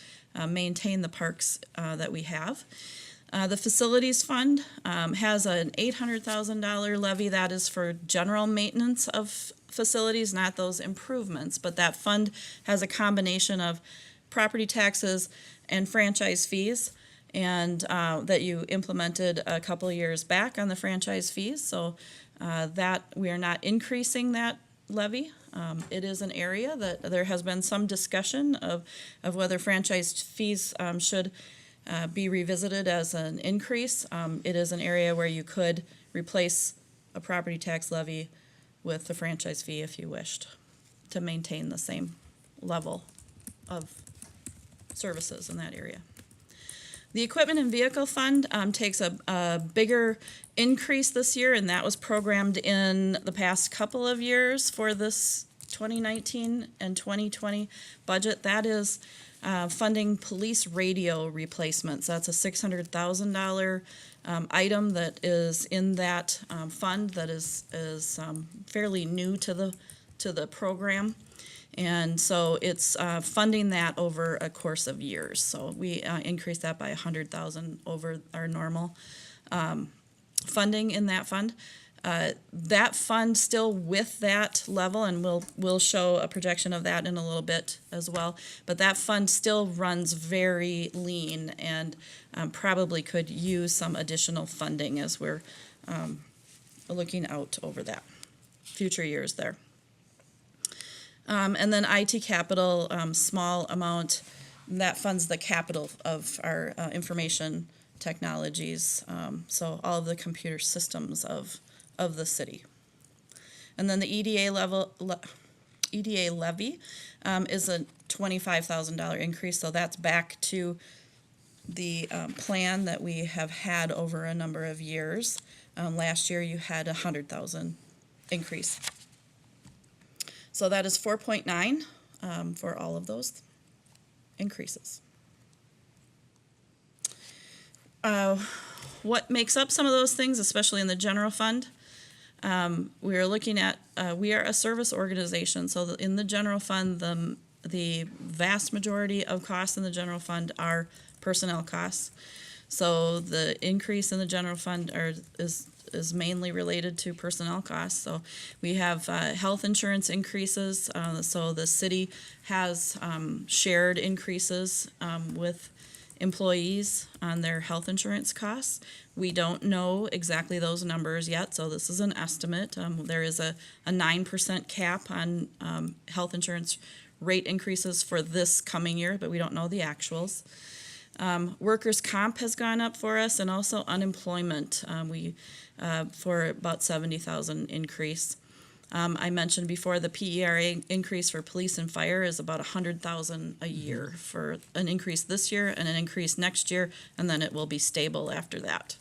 maintain the parks that we have. The facilities fund has an $800,000 levy that is for general maintenance of facilities, not those improvements, but that fund has a combination of property taxes and franchise fees, and that you implemented a couple of years back on the franchise fees, so that we are not increasing that levy. It is an area that there has been some discussion of whether franchise fees should be revisited as an increase. It is an area where you could replace a property tax levy with the franchise fee if you wished to maintain the same level of services in that area. The equipment and vehicle fund takes a bigger increase this year, and that was programmed in the past couple of years for this 2019 and 2020 budget. That is funding police radio replacements. That's a $600,000 item that is in that fund that is fairly new to the program. And so it's funding that over a course of years. So we increased that by $100,000 over our normal funding in that fund. That fund still with that level, and we'll show a projection of that in a little bit as well. But that fund still runs very lean and probably could use some additional funding as we're looking out over that future years there. And then IT capital, small amount, that funds the capital of our information technologies, so all of the computer systems of the city. And then the EDA levy is a $25,000 increase, so that's back to the plan that we have had over a number of years. Last year you had a $100,000 increase. So that is 4.9 for all of those increases. What makes up some of those things, especially in the general fund? We are looking at, we are a service organization, so in the general fund, the vast majority of costs in the general fund are personnel costs. So the increase in the general fund is mainly related to personnel costs. So we have health insurance increases. So the city has shared increases with employees on their health insurance costs. We don't know exactly those numbers yet, so this is an estimate. There is a 9% cap on health insurance rate increases for this coming year, but we don't know the actuals. Workers' comp has gone up for us, and also unemployment, for about 70,000 increase. I mentioned before the PERA increase for police and fire is about 100,000 a year for an increase this year and an increase next year, and then it will be stable after that.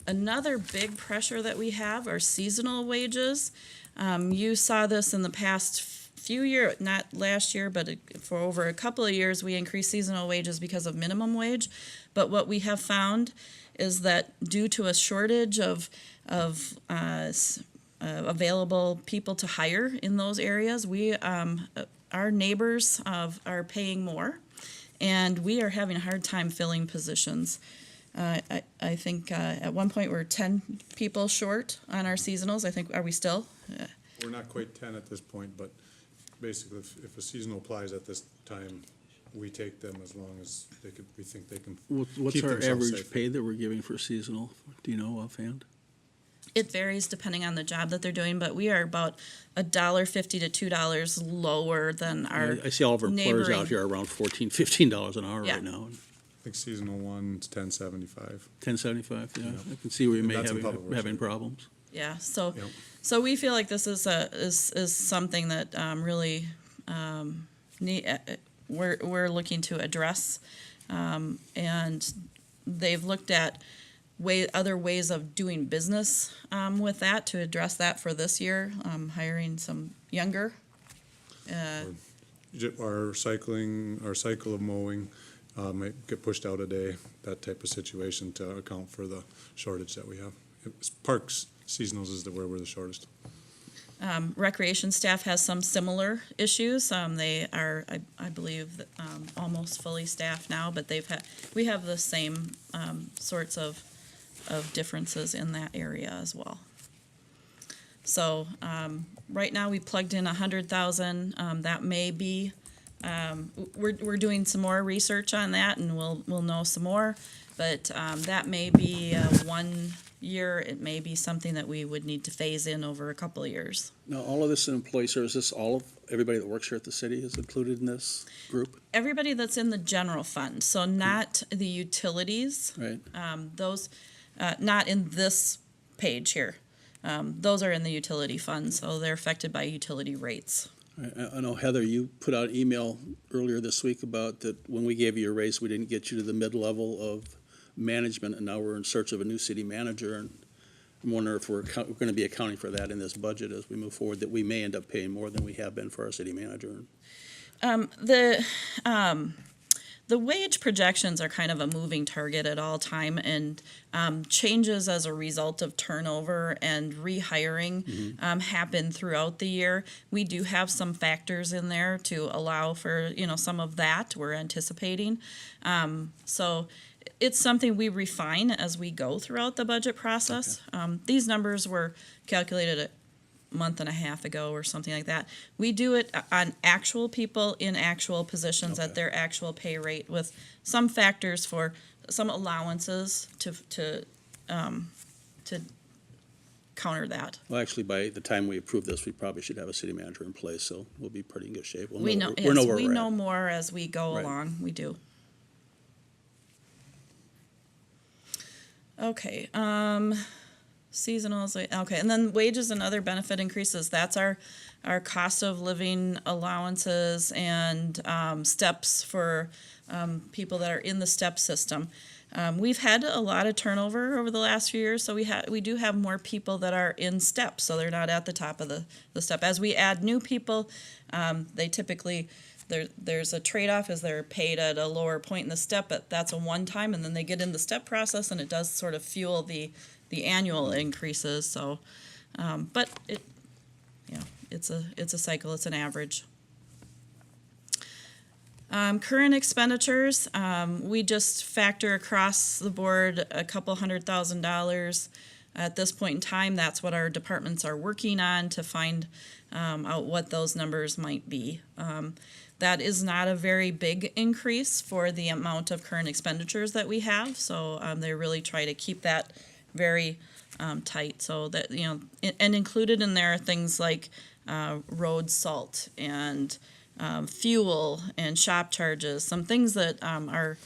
Another big pressure that we have are seasonal wages. You saw this in the past few years, not last year, but for over a couple of years, we increased seasonal wages because of minimum wage. But what we have found is that due to a shortage of available people to hire in those areas, our neighbors are paying more, and we are having a hard time filling positions. I think at one point we're 10 people short on our seasonals. I think, are we still? We're not quite 10 at this point, but basically, if a seasonal applies at this time, we take them as long as we think they can What's keep our themselves average safe. pay that we're giving for seasonal? Do you know offhand? It varies depending on the job that they're doing, but we are about $1.50 to $2 lower than our I see all of our employers neighboring- out here around $14, $15 an hour Yeah. right now. I think seasonal one's 10.75. 10.75, yeah. I can see where you may That's in have public works, having right? problems. Yeah, so Yep. so we feel like this is something that really we're looking to address, and they've looked at other ways of doing business with that to address that for this year, hiring some younger. Our cycle of mowing might get pushed out a day, that type of situation to account for the shortage that we have. Parks, seasonals is where we're the shortest. Recreation staff has some similar issues. They are, I believe, almost fully staffed now, but we have the same sorts of differences in that area as well. So right now we plugged in 100,000. That may be. We're doing some more research on that, and we'll know some more. But that may be 1 year. It may be something that we would need to phase in over a couple of years. Now, all of this in employee services, everybody that works here at the city is included in this group, Everybody that's in the general fund, so not the utilities. right? Those, not in this page here. Those are in the utility fund, so they're affected by utility rates. I know, Heather, you put out an email earlier this week about that when we gave you a raise, we didn't get you to the mid-level of management, and now we're in search of a new city manager, and I'm wondering if we're going to be accounting for that in this budget as we move forward, that we may end up paying more than we have been for our city manager. The wage projections are kind of a moving target at all time, and changes as a result of turnover and rehiring happen throughout the year. We do have some factors in there to allow for some of that we're anticipating. So it's something we refine as we go throughout the budget process. These numbers were calculated a month and a half ago or something like that. We do it on actual people in actual positions at their actual pay rate, with some factors for some allowances to counter that. Well, actually, by the time we approve this, we probably should have a city manager in place, so we'll be pretty in good shape. We'll We know, we'll know yes, where we we're know at. more as we go Right. along. We do. Okay, seasonals, okay, and then wages and other benefit increases. That's our cost of living allowances and steps for people that are in the step system. We've had a lot of turnover over the last few years, so we do have more people that are in steps, so they're not at the top of the step. As we add new people, they typically, there's a trade-off as they're paid at a lower point in the step, but that's a one-time, and then they get in the step process, and it does sort of fuel the annual increases. So, but it's a cycle. It's an average. Current expenditures, we just factor across the board a couple $100,000 at this point in time. That's what our departments are working on to find out what those numbers might be. That is not a very big increase for the amount of current expenditures that we have, so they really try to keep that very tight, so that and included in there are things like road salt and fuel and shop charges, some things that are,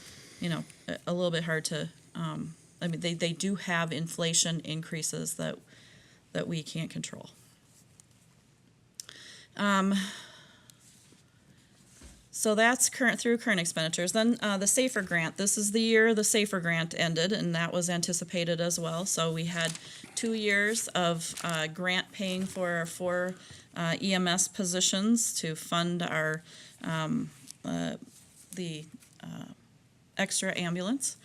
a little bit hard to, I mean, they do have inflation increases that we can't control. So that's through current expenditures. Then the SAFER grant, this is the year the SAFER grant ended, and that was anticipated as well. So we had 2 years of grant paying for our 4 EMS positions to fund our the extra ambulance.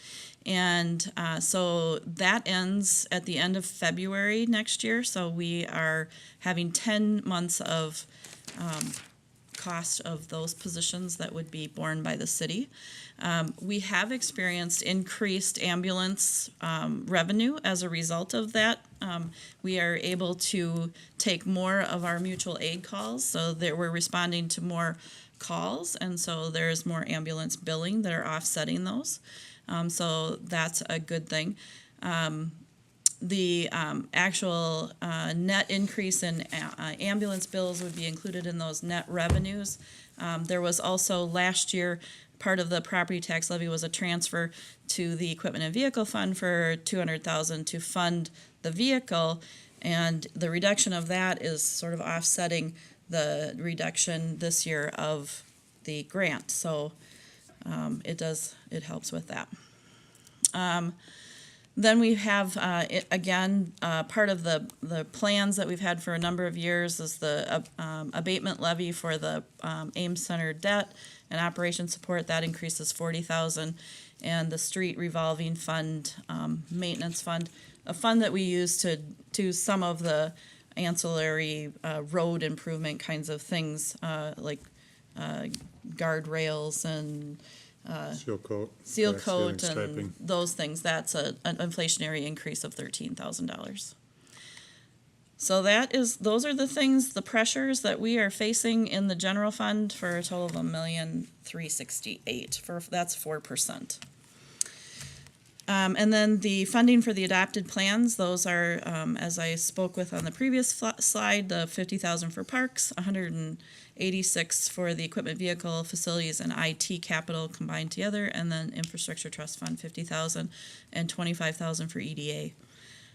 And so that ends at the end of February next year. So we are having 10 months of cost of those positions that would be borne by the city. We have experienced increased ambulance revenue as a result of that. We are able to take more of our mutual aid calls, so that we're responding to more calls, and so there's more ambulance billing that are offsetting those. So that's a good thing. The actual net increase in ambulance bills would be included in those net revenues. There was also last year, part of the property tax levy was a transfer to the equipment and vehicle fund for $200,000 to fund the vehicle, and the reduction of that is sort of offsetting the reduction this year of the grant. So it helps with that. Then we have, part of the plans that we've had for a number of years is the abatement levy for the Ames Center debt and operation support. That increases $40,000. And the street revolving fund, maintenance fund, a fund that we use to do some of the ancillary road improvement kinds of things, like guardrails and seal crack coat sealing, and striping. those things. That's an inflationary increase of $13,000. So those are the things, the pressures that we are facing in the general fund for a total of $1,368,000. That's 4%. And then the funding for the adopted plans, those are, as I spoke with on the previous slide, the $50,000 for parks, $186,000 for the equipment, vehicle, facilities, and IT capital combined together, and then infrastructure trust fund $50,000 and $25,000 for EDA,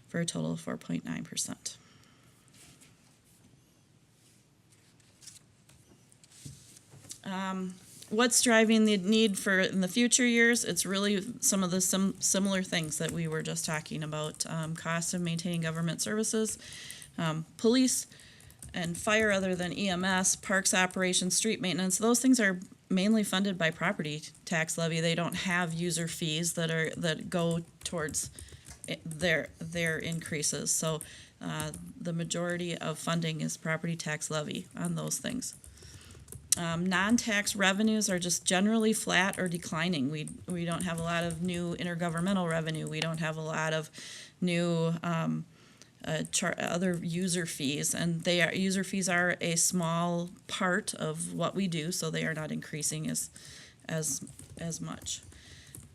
for a total of 4.9%. What's driving the need for in the future years? It's really some of the similar things that we were just talking about. Cost of maintaining government services, police and fire other than EMS, parks operations, street maintenance. Those things are mainly funded by property tax levy. They don't have user fees that go towards their increases. So the majority of funding is property tax levy on those things. Non-tax revenues are just generally flat or declining. We don't have a lot of new intergovernmental revenue. We don't have a lot of new other user fees, and user fees are a small part of what we do, so they are not increasing as much.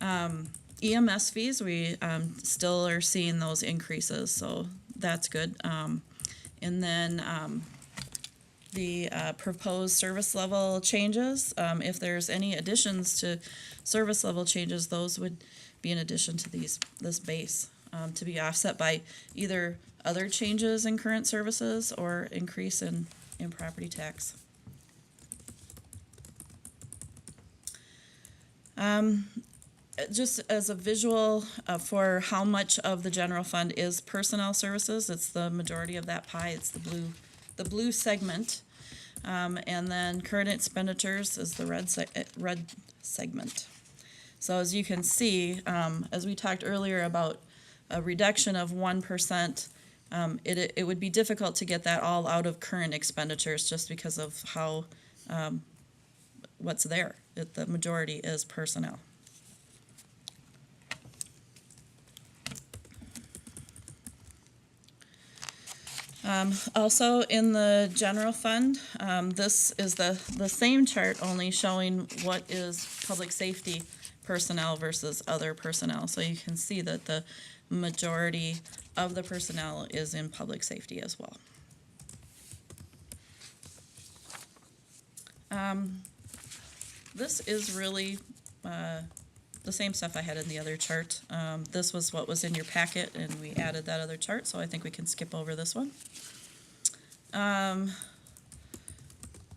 EMS fees, we still are seeing those increases, so that's good. And then the proposed service level changes, if there's any additions to service level changes, those would be in addition to this base, to be offset by either other changes in current services or increase in property tax. Just as a visual for how much of the general fund is personnel services, it's the majority of that pie. It's the blue segment, and then current expenditures is the red segment. So as you can see, as we talked earlier about a reduction of 1%, it would be difficult to get that all out of current expenditures just because of how what's there. The majority is personnel. Also in the general fund, this is the same chart, only showing what is public safety personnel versus other personnel. So you can see that the majority of the personnel is in public safety as well. This is really the same stuff I had in the other chart. This was what was in your packet, and we added that other chart, so I think we can skip over this one.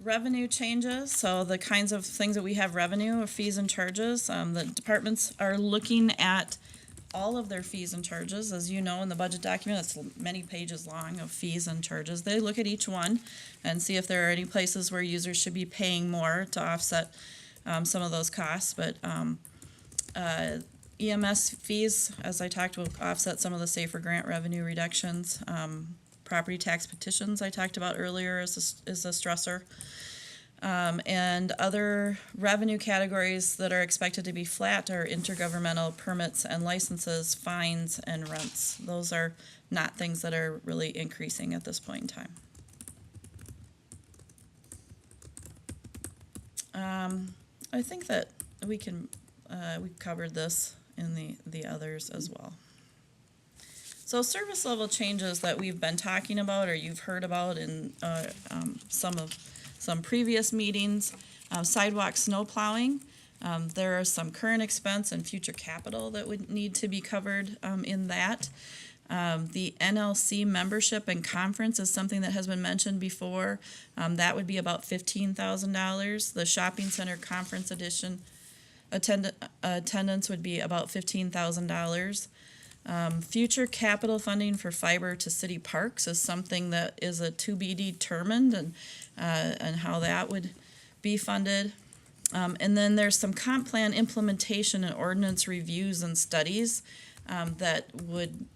Revenue changes, so the kinds of things that we have revenue, fees and charges. The departments are looking at all of their fees and charges. As you know, in the budget document, it's many pages long of fees and charges. They look at each one and see if there are any places where users should be paying more to offset some of those costs. But EMS fees, as I talked, will offset some of the SAFER grant revenue reductions. Property tax petitions I talked about earlier is a stressor. And other revenue categories that are expected to be flat are intergovernmental permits and licenses, fines, and rents. Those are not things that are really increasing at this point in time. I think that we can, we covered this in the others as well. So service level changes that we've been talking about or you've heard about in some previous meetings, sidewalk snow plowing. There are some current expense and future capital that would need to be covered in that. The NLC membership and conference is something that has been mentioned before. That would be about $15,000. The shopping center conference edition attendance would be about $15,000. Future capital funding for fiber to city parks is something that is a to be determined, and how that would be funded. And then there's some comp plan implementation and ordinance reviews and studies that would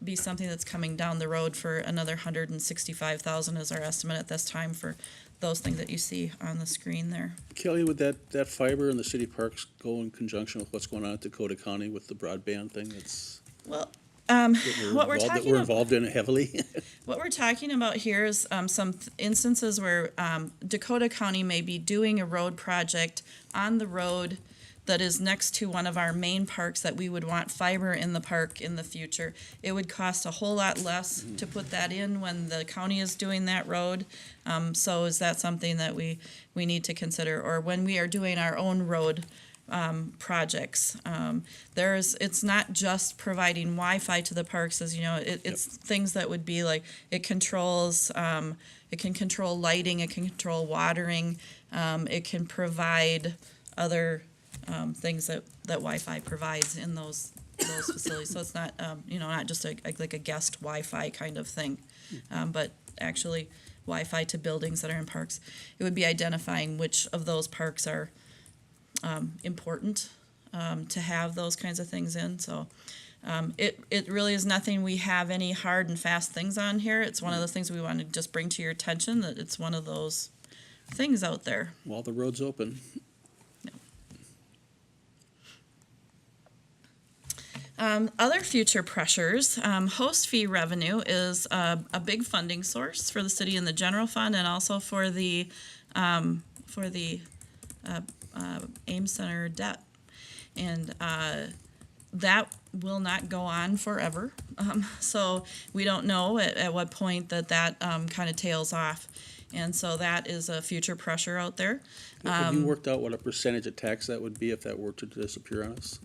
be something that's coming down the road for another $165,000 is our estimate at this time for those things that you see on the screen there. Kelly, would that fiber in the city parks go in conjunction with what's going on at Dakota County with the broadband thing that's, Well, that what we're that talking we're about, involved in heavily? what we're talking about here is some instances where Dakota County may be doing a road project on the road that is next to one of our main parks that we would want fiber in the park in the future. It would cost a whole lot less to put that in when the county is doing that road. So is that something that we need to consider? Or when we are doing our own road projects. It's not just providing Wi-Fi to the parks, as you know, it's things that would be like, it can control lighting, it can control watering, it can provide other things that Wi-Fi provides in those facilities. So it's not, not just like a guest Wi-Fi kind of thing, but actually Wi-Fi to buildings that are in parks. It would be identifying which of those parks are important to have those kinds of things in. So it really is nothing we have any hard and fast things on here. It's one of those things we want to just bring to your attention, that it's one of those things out there. While the road's open. Other future pressures, host fee revenue is a big funding source for the city in the general fund and also for the Ames Center debt. And that will not go on forever. So we don't know at what point that kind of tails off. And so that is a future pressure out there. Have you worked out what a percentage of tax that would be if that were to disappear on us?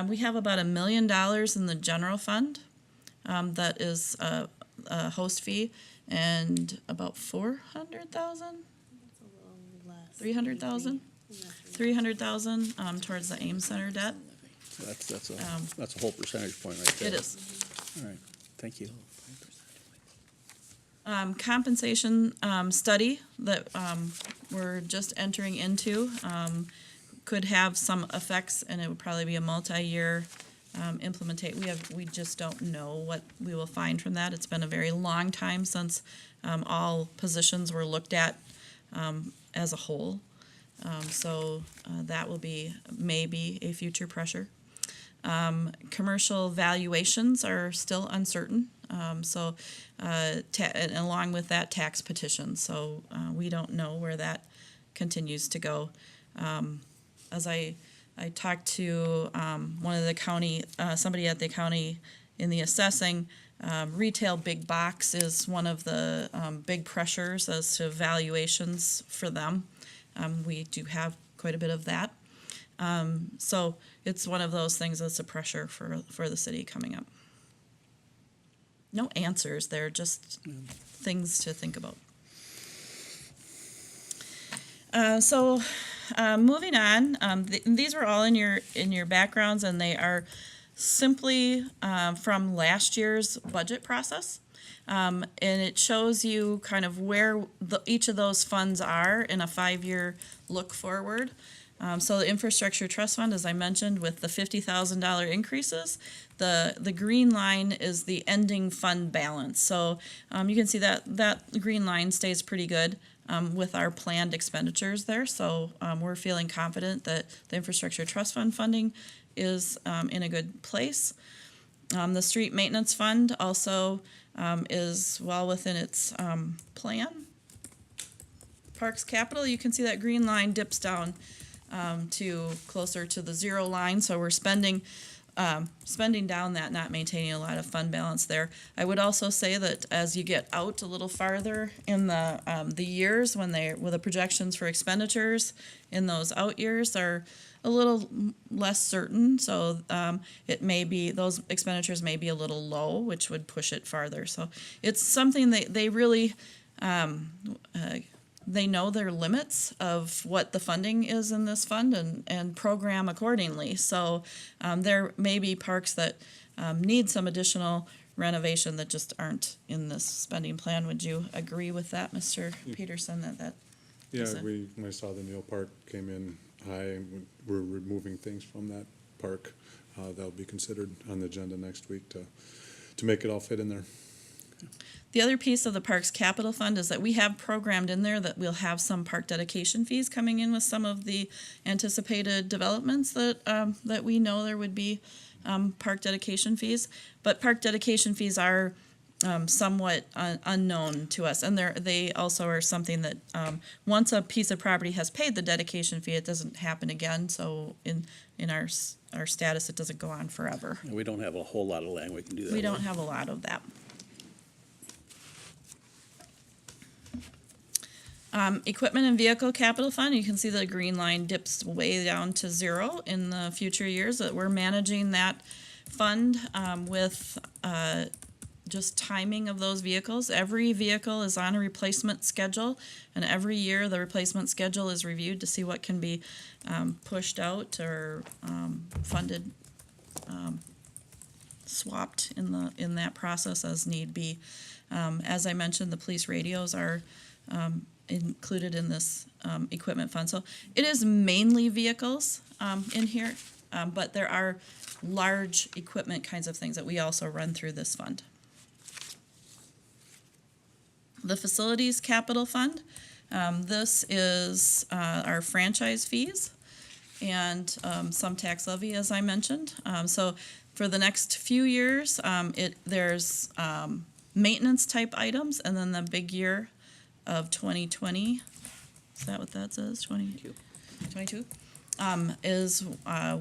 We have about $1 million in the general fund that is a host fee, and about 400,000, 300,000, 300,000 towards the Ames Center debt. So that's a whole percentage point right there. It is. All right, thank you. Compensation study that we're just entering into could have some effects, and it would probably be a multi-year implementation. We just don't know what we will find from that. It's been a very long time since all positions were looked at as a whole. So that will be maybe a future pressure. Commercial valuations are still uncertain. And along with that, tax petitions. So we don't know where that continues to go. As I talked to one of the county, somebody at the county in the assessing, Retail big box is one of the big pressures as to valuations for them. We do have quite a bit of that. So it's one of those things that's a pressure for the city coming up. No answers there, just things to think about. Moving on, these were all in your backgrounds, and they are simply from last year's budget process. And it shows you kind of where each of those funds are in a 5-year look forward. So the infrastructure trust fund, as I mentioned, with the $50,000 increases, the green line is the ending fund balance. So you can see that green line stays pretty good with our planned expenditures there. So we're feeling confident that the infrastructure trust fund funding is in a good place. The street maintenance fund also is well within its plan. Parks capital, you can see that green line dips down to closer to the 0 line, so we're spending down that, not maintaining a lot of fund balance there. I would also say that as you get out a little farther in the years when the projections for expenditures in those out years are a little less certain, so it may be, those expenditures may be a little low, which would push it farther. So it's something that they really they know their limits of what the funding is in this fund and program accordingly. So there may be parks that need some additional renovation that just aren't in this spending plan. Would you agree with that, Mr. Peterson, that Yeah, is it? when I saw the Neal Park came in high, and we're removing things from that park. That'll be considered on the agenda next week to make it all fit in there. The other piece of the Parks Capital Fund is that we have programmed in there that we'll have some park dedication fees coming in with some of the anticipated developments that we know there would be park dedication fees. But park dedication fees are somewhat unknown to us, and they also are something that once a piece of property has paid the dedication fee, it doesn't happen again. So in our status, it doesn't go on forever. We don't have a whole lot of land we can do that We with. don't have a lot of that. Equipment and vehicle capital fund, you can see the green line dips way down to 0 in the future years. That we're managing that fund with just timing of those vehicles. Every vehicle is on a replacement schedule, and every year the replacement schedule is reviewed to see what can be pushed out or funded, swapped in that process as need be. As I mentioned, the police radios are included in this equipment fund. So it is mainly vehicles in here, but there are large equipment kinds of things that we also run through this fund. The facilities capital fund, this is our franchise fees and some tax levy, as I mentioned. So for the next few years, there's maintenance type items, and then the big year of 2020, is that what that says, 22, is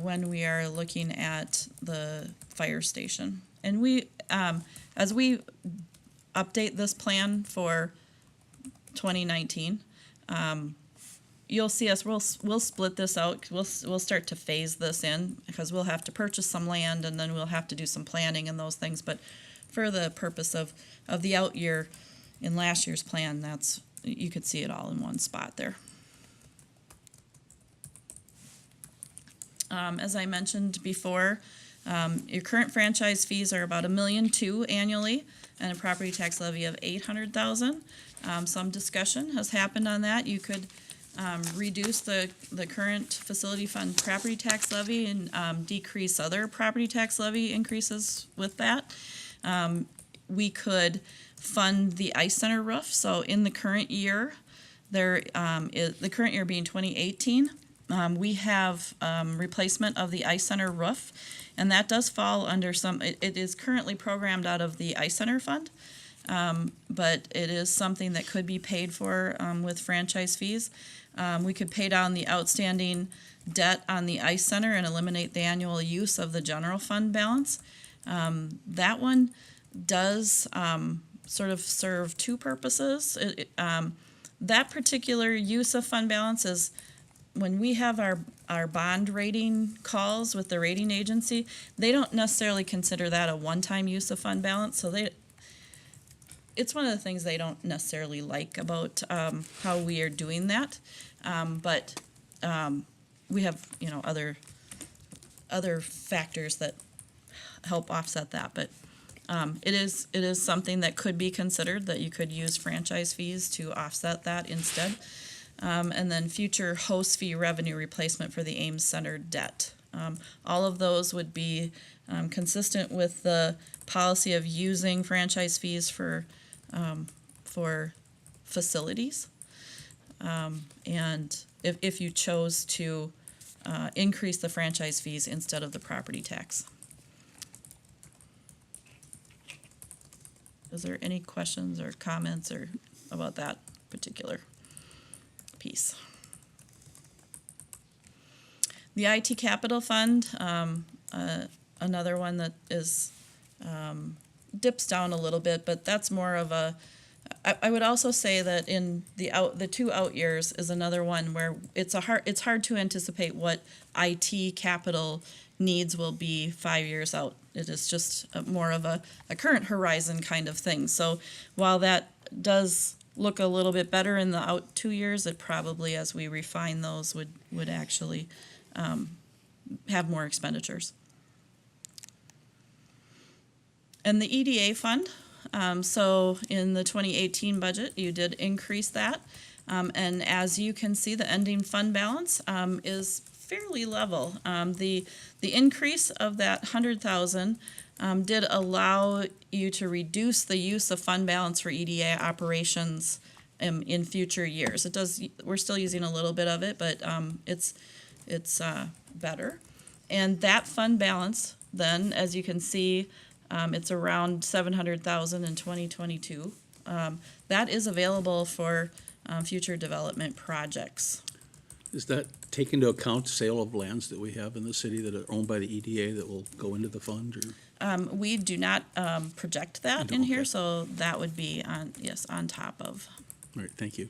when we are looking at the fire station. And we, as we update this plan for 2019, you'll see us, we'll split this out, we'll start to phase this in, because we'll have to purchase some land, and then we'll have to do some planning and those things, but for the purpose of the out year, in last year's plan, you could see it all in one spot there. As I mentioned before, your current franchise fees are about $1.2 million annually, and a property tax levy of $800,000. Some discussion has happened on that. You could reduce the current facility fund property tax levy and decrease other property tax levy increases with that. We could fund the ice center roof. So in the current year, the current year being 2018, we have replacement of the ice center roof, and that does fall under it is currently programmed out of the ice center fund, but it is something that could be paid for with franchise fees. We could pay down the outstanding debt on the ice center and eliminate the annual use of the general fund balance. That one, does sort of serve two purposes. That particular use of fund balance is when we have our bond rating calls with the rating agency, they don't necessarily consider that a one-time use of fund balance, so it's one of the things they don't necessarily like about how we are doing that. But we have, other factors that help offset that. But it is something that could be considered, that you could use franchise fees to offset that instead. And then future host fee revenue replacement for the Ames Center debt. All of those would be consistent with the policy of using franchise fees for facilities. And if you chose to increase the franchise fees instead of the property tax. Is there any questions or comments or about that particular piece? The IT Capital Fund, another one that is dips down a little bit, but that's more of a. I would also say that in the 2 out years is another one where it's hard to anticipate what IT capital needs will be 5 years out. It is just more of a current horizon kind of thing. So while that does look a little bit better in the out 2 years, it probably, as we refine those, would actually have more expenditures. And the EDA fund, so in the 2018 budget, you did increase that. And as you can see, the ending fund balance is fairly level. The increase of that 100,000 did allow you to reduce the use of fund balance for EDA operations in future years. We're still using a little bit of it, but it's better. And that fund balance, then, as you can see, it's around 700,000 in 2022. That is available for future development projects. Does that take into account sale of lands that we have in the city that are owned by the EDA that will go into the fund, or? We do not project that in Okay. here, so that would be on top of. All right, thank you.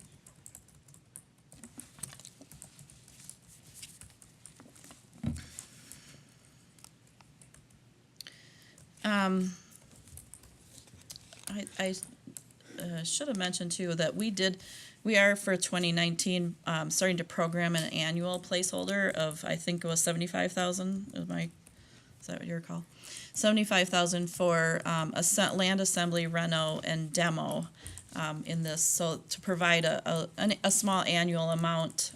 I should have mentioned too that we are for 2019 starting to program an annual placeholder of, I think it was 75,000. Is that what you recall? 75,000 for land assembly, reno, and demo in this. So to provide a small annual amount,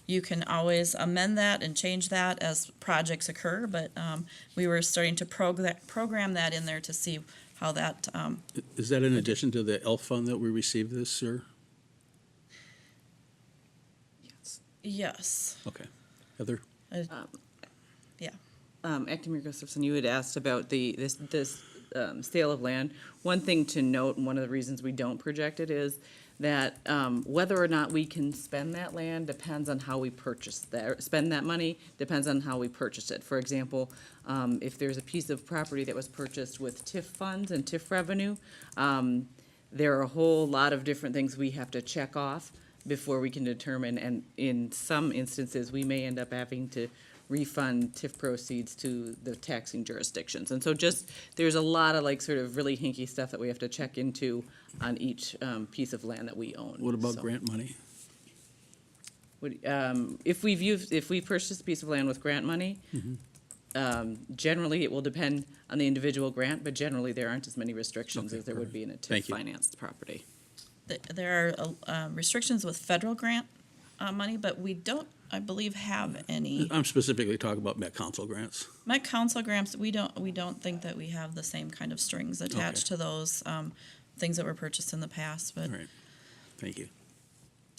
you can always amend that and change that as projects occur. But we were starting to program that in there to see how that. Is that in addition to the ELF fund that we received this year? Yes. Okay. Heather? Yeah. Acting Mayor Gustafson, you had asked about this sale of land. One thing to note, and one of the reasons we don't project it, is that whether or not we can spend that land depends on how we spend that money, depends on how we purchase it. For example, if there's a piece of property that was purchased with TIF funds and TIF revenue, there are a whole lot of different things we have to check off before we can determine, and in some instances, we may end up having to refund TIF proceeds to the taxing jurisdictions. And so there's a lot of sort of really hinky stuff that we have to check into on each piece of land that we own. What about So, grant money? if we purchase a piece of land with grant money, generally it will depend on the individual grant, but generally there aren't as many restrictions Okay, as there would be in a Thank you. TIF-financed property. There are restrictions with federal grant money, but we don't, I believe, have any. I'm specifically talking about Met Council grants. Met Council grants, we don't think that we have the same kind of strings attached to those things that were purchased in the past. But All right, thank you.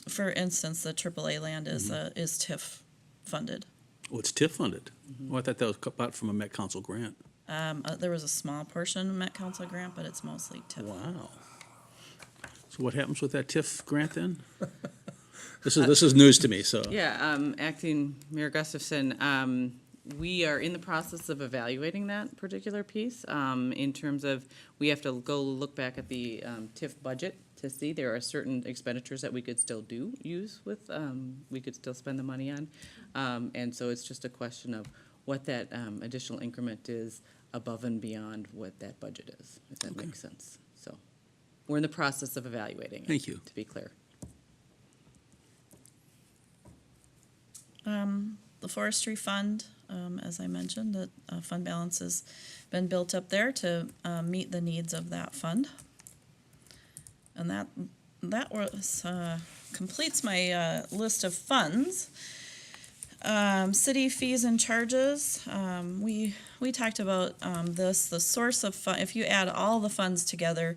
for instance, the AAA land is TIF funded. Oh, it's TIF funded? Oh, I thought that was bought from a Met Council grant. There was a small portion of Met Council grant, but it's mostly TIF. Wow. So what happens with that TIF grant then? This is news to me, so. Yeah, Acting Mayor Gustafson, we are in the process of evaluating that particular piece, in terms of, we have to go look back at the, TIF budget to see there are certain expenditures that we could still use with, we could still spend the money on. And so it's just a question of what that, additional increment is above and beyond what that budget is, if that makes sense. So, we're in the process of evaluating it. Thank you. To be clear. The forestry fund, as I mentioned, the fund balance has been built up there to meet the needs of that fund. And that was completes my list of funds. City fees and charges. We talked about this. The source of fund. If you add all the funds together,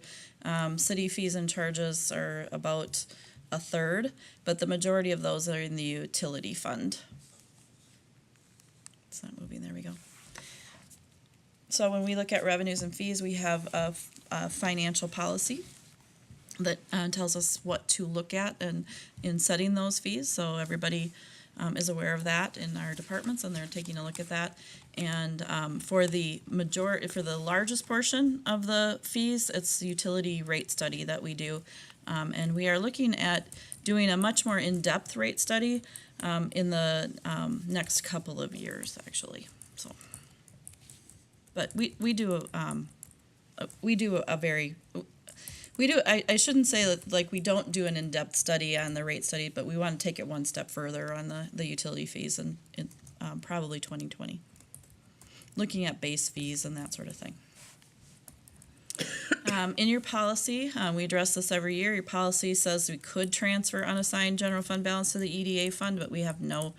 city fees and charges are about a third, but the majority of those are in the utility fund. It's not moving. There we go. So when we look at revenues and fees, we have a financial policy that tells us what to look at in setting those fees. So everybody is aware of that in our departments, and they're taking a look at that. And for the largest portion of the fees, it's the utility rate study that we do. And we are looking at doing a much more in-depth rate study in the next couple of years, actually. So, but we do a very. I shouldn't say that, like, we don't do an in-depth study on the rate study, but we want to take it one step further on the utility fees in probably 2020. Looking at base fees and that sort of thing. In your policy, we address this every year. Your policy says we could transfer unassigned general fund balance to the EDA fund, but we have no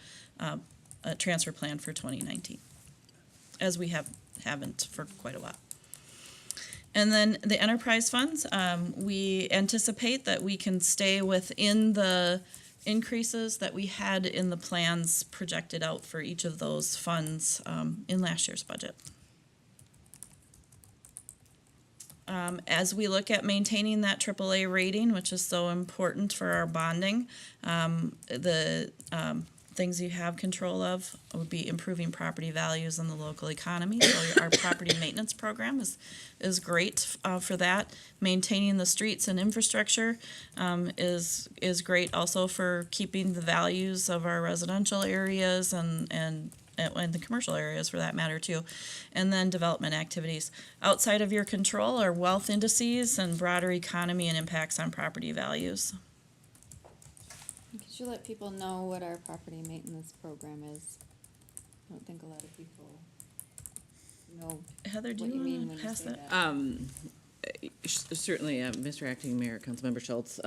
transfer plan for 2019, as we haven't for quite a while. And then the enterprise funds, we anticipate that we can stay within the increases that we had in the plans projected out for each of those funds in last year's budget. As we look at maintaining that AAA rating, which is so important for our bonding, the things you have control of would be improving property values in the local economy. So our property maintenance program is great for that. Maintaining the streets and infrastructure is great also for keeping the values of our residential areas and the commercial areas for that matter too. And then development activities. Outside of your control are wealth indices and broader economy and impacts on property values. Could you let people know what our property maintenance program is? I don't think a lot of people know Heather, do what you you mean want when to you pass say that? that. Certainly, Mr. Acting Mayor, Councilmember Schultz.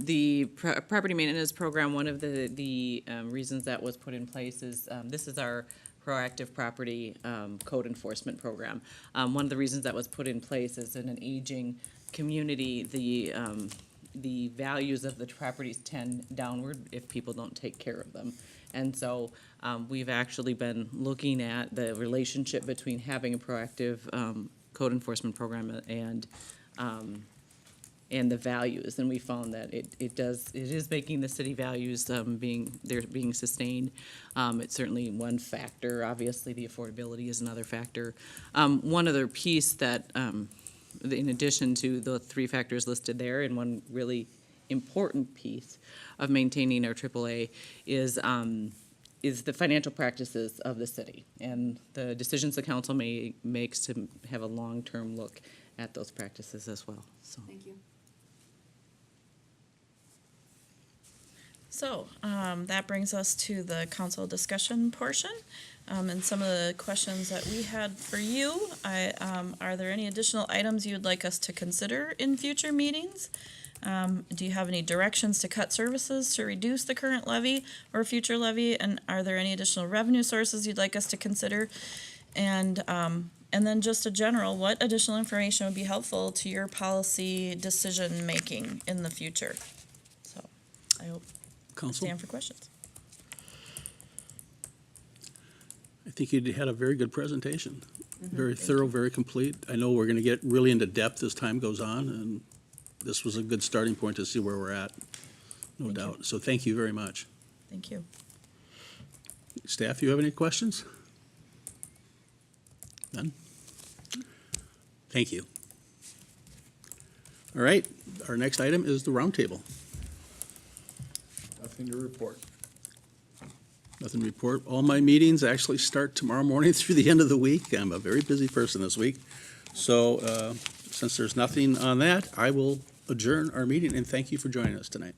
The property maintenance program, one of the reasons that was put in place is this is our proactive property code enforcement program. One of the reasons that was put in place is in an aging community, the values of the properties tend downward if people don't take care of them. And so we've actually been looking at the relationship between having a proactive code enforcement program and the values. And we found that it is making the city values being sustained. It's certainly one factor. Obviously, the affordability is another factor. One other piece that in addition to the three factors listed there, and one really important piece of maintaining our AAA is the financial practices of the city and the decisions the council makes to have a long-term look at those practices as well. So. Thank you. So that brings us to the council discussion portion. And some of the questions that we had for you, are there any additional items you'd like us to consider in future meetings? Do you have any directions to cut services to reduce the current levy or future levy? And are there any additional revenue sources you'd like us to consider? And then just a general, what additional information would be helpful to your policy decision-making in the future? So I hope Council, stand for questions. I think you had a very good presentation. Very thorough, very complete. I know we're going to get really into depth as time goes on, and this was a good starting point to see where we're at, no doubt. So thank you very much. Thank you. Staff, you have any questions? None? Thank you. All right, our next item is the roundtable. Nothing to report. Nothing to report. All my meetings actually start tomorrow morning through the end of the week. I'm a very busy person this week. So, since there's nothing on that, I will adjourn our meeting and thank you for joining us tonight.